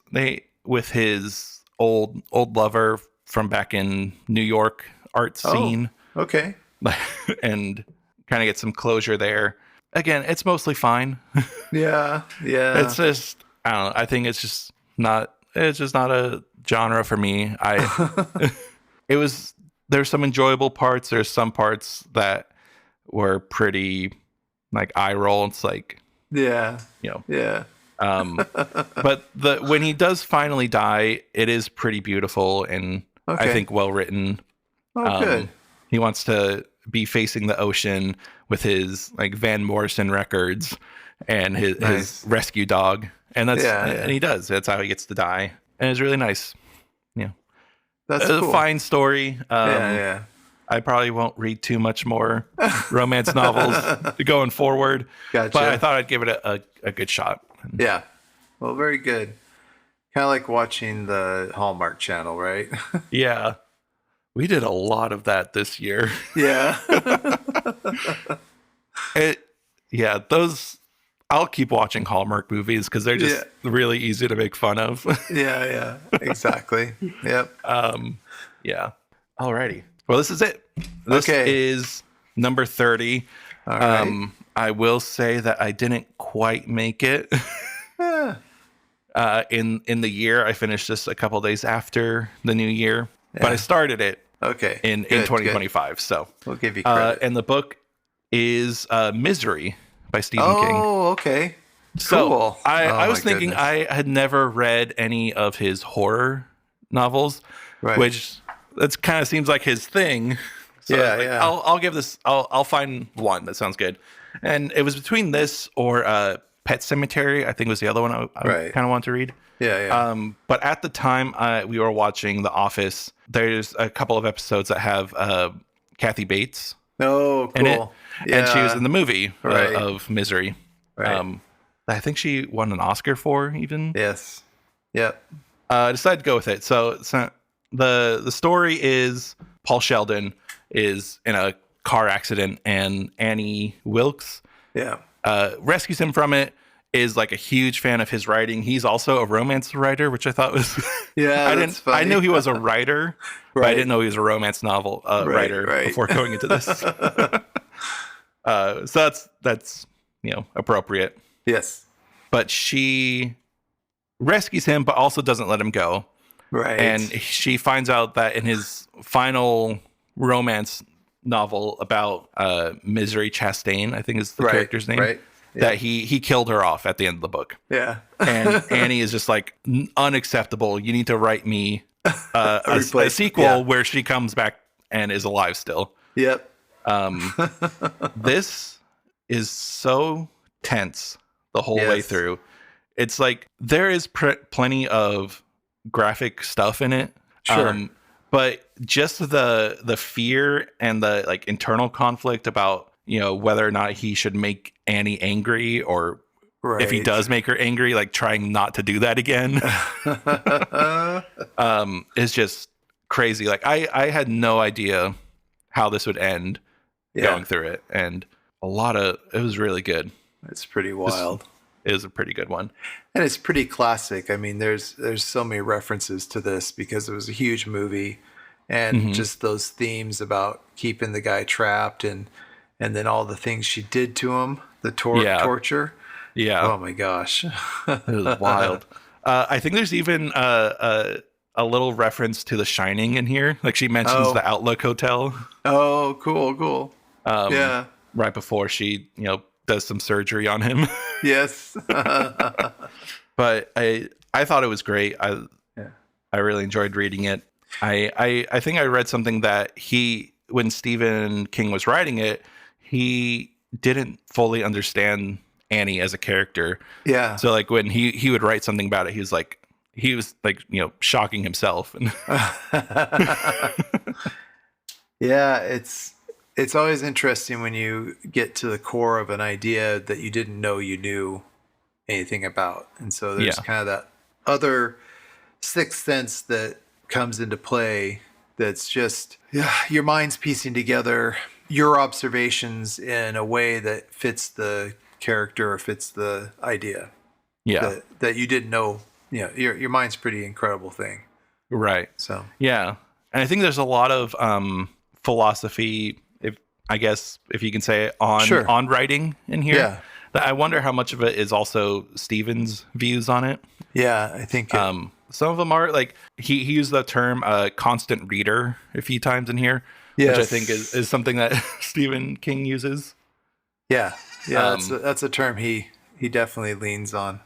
with his old lover from back in New York art scene. Okay. And kind of get some closure there. Again, it's mostly fine. Yeah. It's just, I don't know. I think it's just not a genre for me. There's some enjoyable parts. There's some parts that were pretty like eye roll. It's like, yeah. But when he does finally die, it is pretty beautiful and I think well written. Oh, good. He wants to be facing the ocean with his like Van Morrison records and his rescue dog, and and he does. That's how he gets to die, and it's really nice. Yeah, that's cool. A fine story. Yeah. I probably won't read too much more romance novels going forward. Gotcha. But I thought I'd give it a good shot. Yeah. Well, very good. Kind of like watching the Hallmark Channel, right? Yeah. We did a lot of that this year. Yeah. It, yeah, those. I'll keep watching Hallmark movies because they're Yeah. just really easy to make fun of. Yeah. Yeah. Exactly. Yep. Yeah. Alrighty. Well, this is it. This Okay. is number 30. All right. I will say that I didn't quite make it. Yeah. In the year, I finished this a couple days after the new year, but I Yeah. started it Okay. in Good, 2025. So We'll give you credit. and the book is Misery by Stephen King. Oh, okay. So Cool. I Oh, was my thinking goodness. I had never read any of his horror novels, Right. which that kind of seems like his thing. So Yeah, like, yeah. I'll give this. I'll find one that sounds good. And it was between this or Pet Cemetery. I think was the other one I Right. kind of wanted to read. Yeah, yeah. But at the time we were watching The Office, there's a couple of episodes that have Kathy Bates Oh, in it, cool. and she was Yeah. in the movie Right. of Misery. Right. I think she won an Oscar for even. Yes. Yep. I decided to go with it. So the story is Paul Sheldon is in a car accident, and Annie Wilkes Yeah. rescues him from it. Is like a huge fan of his writing. He's also a romance writer, which I thought was Yeah, I that's didn't. I funny. knew he was a writer, but I Right. didn't know he was a romance novel writer right. before going into this. So that's appropriate. Yes. But she rescues him, but also doesn't let him go. Right. And she finds out that in his final romance novel about Misery Chastain, I think is the Right, character's name, right. Yeah. that he killed her off at the end of the book. Yeah. And Annie is just like, unacceptable. You need to write me a sequel yeah. where she comes back and is alive still. Yep. This is so tense the whole way Yes. through. It's like there is plenty of graphic stuff in it. Sure. But just the fear and the like internal conflict about, whether or not he should make Annie angry, or Right. if he does make her angry, like trying not to do that again, is just crazy. Like I had no idea how this would end going through it. And it was really good. It's pretty wild. It was a pretty good one. And it's pretty classic. I mean, there's so many references to this because it was a huge movie, and just those themes about keeping the guy trapped, and then all the things she did to him, the torture. Yeah. Oh my gosh. It was wild. I think there's even a little reference to The Shining in here. Like she mentions the Outlook Hotel. Oh, cool. Yeah. Right before she, does some surgery on him. Yes. But I thought it was great. I really enjoyed reading it. I think I read something that when Stephen King was writing it, he didn't fully understand Annie as a character. Yeah. So like when he would write something about it, he was like shocking himself. Yeah, it's always interesting when you get to the core of an idea that you didn't know you knew anything about. And so there's kind of that other sixth sense that comes into play that's just your mind's piecing together your observations in a way that fits the character or fits the idea. Yeah. That you didn't know. Your mind's a pretty incredible thing. Right. So yeah. And I think there's a lot of philosophy, if you can say it, on writing in here. Yeah. That I wonder how much of it is also Stephen's views on it. Yeah, I think some of them are like he used the term constant reader a few times in here, yes. which I think is something that Stephen King uses. Yeah. That's a term he definitely leans on.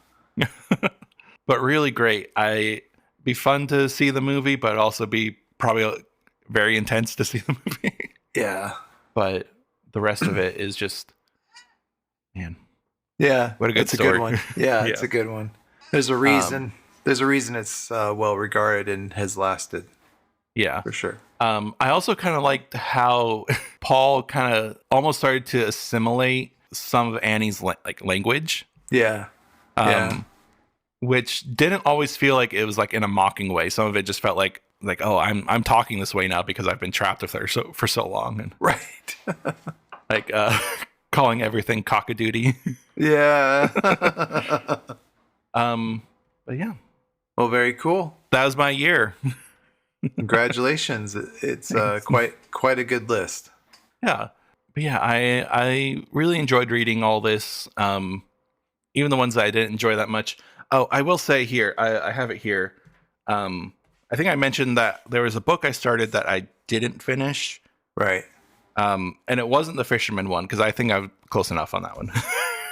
But really great. Be fun to see the movie, but also be probably very intense to see the movie. Yeah. But the rest of it is just, man. Yeah. What a good story. Good one. Yeah, it's a good one. There's a reason. There's a reason it's well regarded and has lasted. Yeah. For sure. I also kind of liked how Paul kind of almost started to assimilate some of Annie's language. Yeah. which didn't always feel like it was like in a mocking way. Some of it just felt like oh, I'm talking this way now because I've been trapped with her for so long, and Right. like calling everything cockadoodie. Yeah. But yeah, Well, very cool. that was my year. Congratulations. It's quite a good list. Yeah. But yeah, I really enjoyed reading all this. Even the ones that I didn't enjoy that much. Oh, I will say here, I have it here. I think I mentioned that there was a book I started that I didn't finish. Right. And it wasn't the Fisherman one, because I think I'm close enough on that one.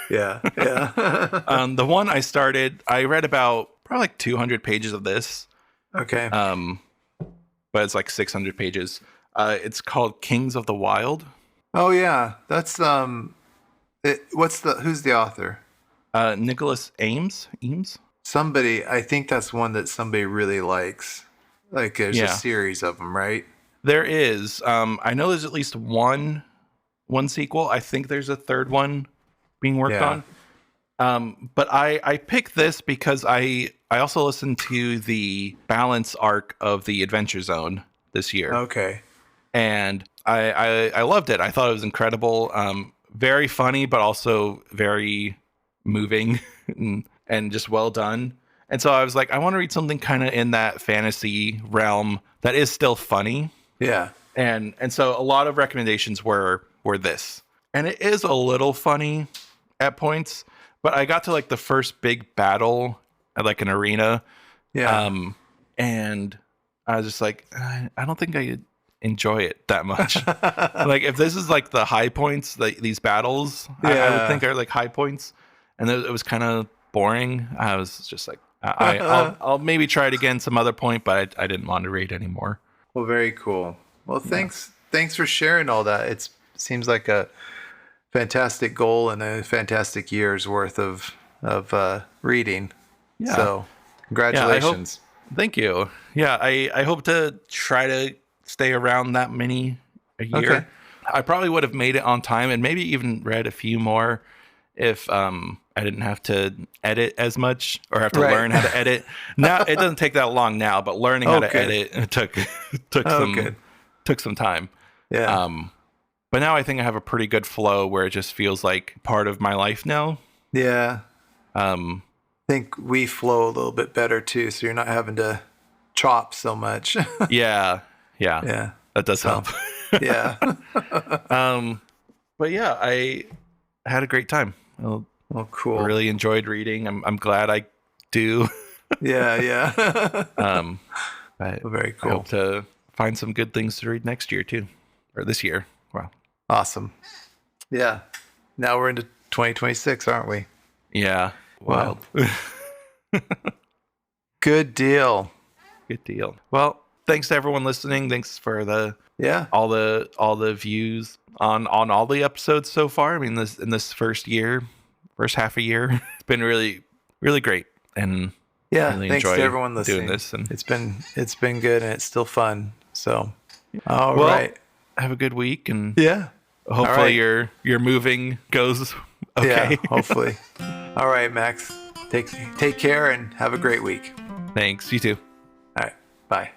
Yeah. Yeah. The one I started, I read about probably like 200 pages of this. Okay. But it's like 600 pages. It's called Kings of the Wild. Oh yeah, that's who's the author? Nicholas Eames. Somebody, I think that's one that somebody really likes. Like there's a series of them, right? There is. I know there's at least one sequel. I think there's a third one being worked on. But I picked this because I also listened to the balance arc of the Adventure Zone this year. Okay. And I loved it. I thought it was incredible. Very funny, but also very moving and just well done. And so I was like, I want to read something kind of in that fantasy realm that is still funny. Yeah. And so a lot of recommendations were this. And it is a little funny at points, but I got to like the first big battle at like an arena. Yeah. And I was just like, I don't think I enjoy it that much. Like if this is like the high points, like these battles, I would think are like high points. And it was kind of boring. I was just like, I'll maybe try it again some other point, but I didn't want to read anymore. Well, very cool. Well, thanks for sharing all that. It seems like a fantastic goal and a fantastic year's worth of reading. Yeah. So, congratulations. Thank you. Yeah, I hope to try to stay around that many a year. Okay. I probably would have made it on time and maybe even read a few more if I didn't have to edit as much or have to learn how to edit. Now it doesn't take that long now, but learning how to edit took some time. Yeah. But now I think I have a pretty good flow where it just feels like part of my life now. Yeah. I think we flow a little bit better too, so you're not having to chop so much. Yeah. That does help. Yeah. But yeah, I had a great time. Well, cool. I really enjoyed reading. I'm glad I do. Yeah. But very cool. I hope to find some good things to read next year too, or this year. Wow. Awesome. Yeah. Now we're into 2026, aren't we? Yeah. Wow. Good deal. Good deal. Well, thanks to everyone listening. Thanks for all the views on all the episodes so far. I mean, this first half a year, it's been really, really great. And really thanks to everyone listening. Doing this, and it's been good and it's still fun. So, all right. Have a good week, and hopefully your moving goes okay. Yeah, hopefully. All right, Max. Take care and have a great week. Thanks. You too. All right. Bye.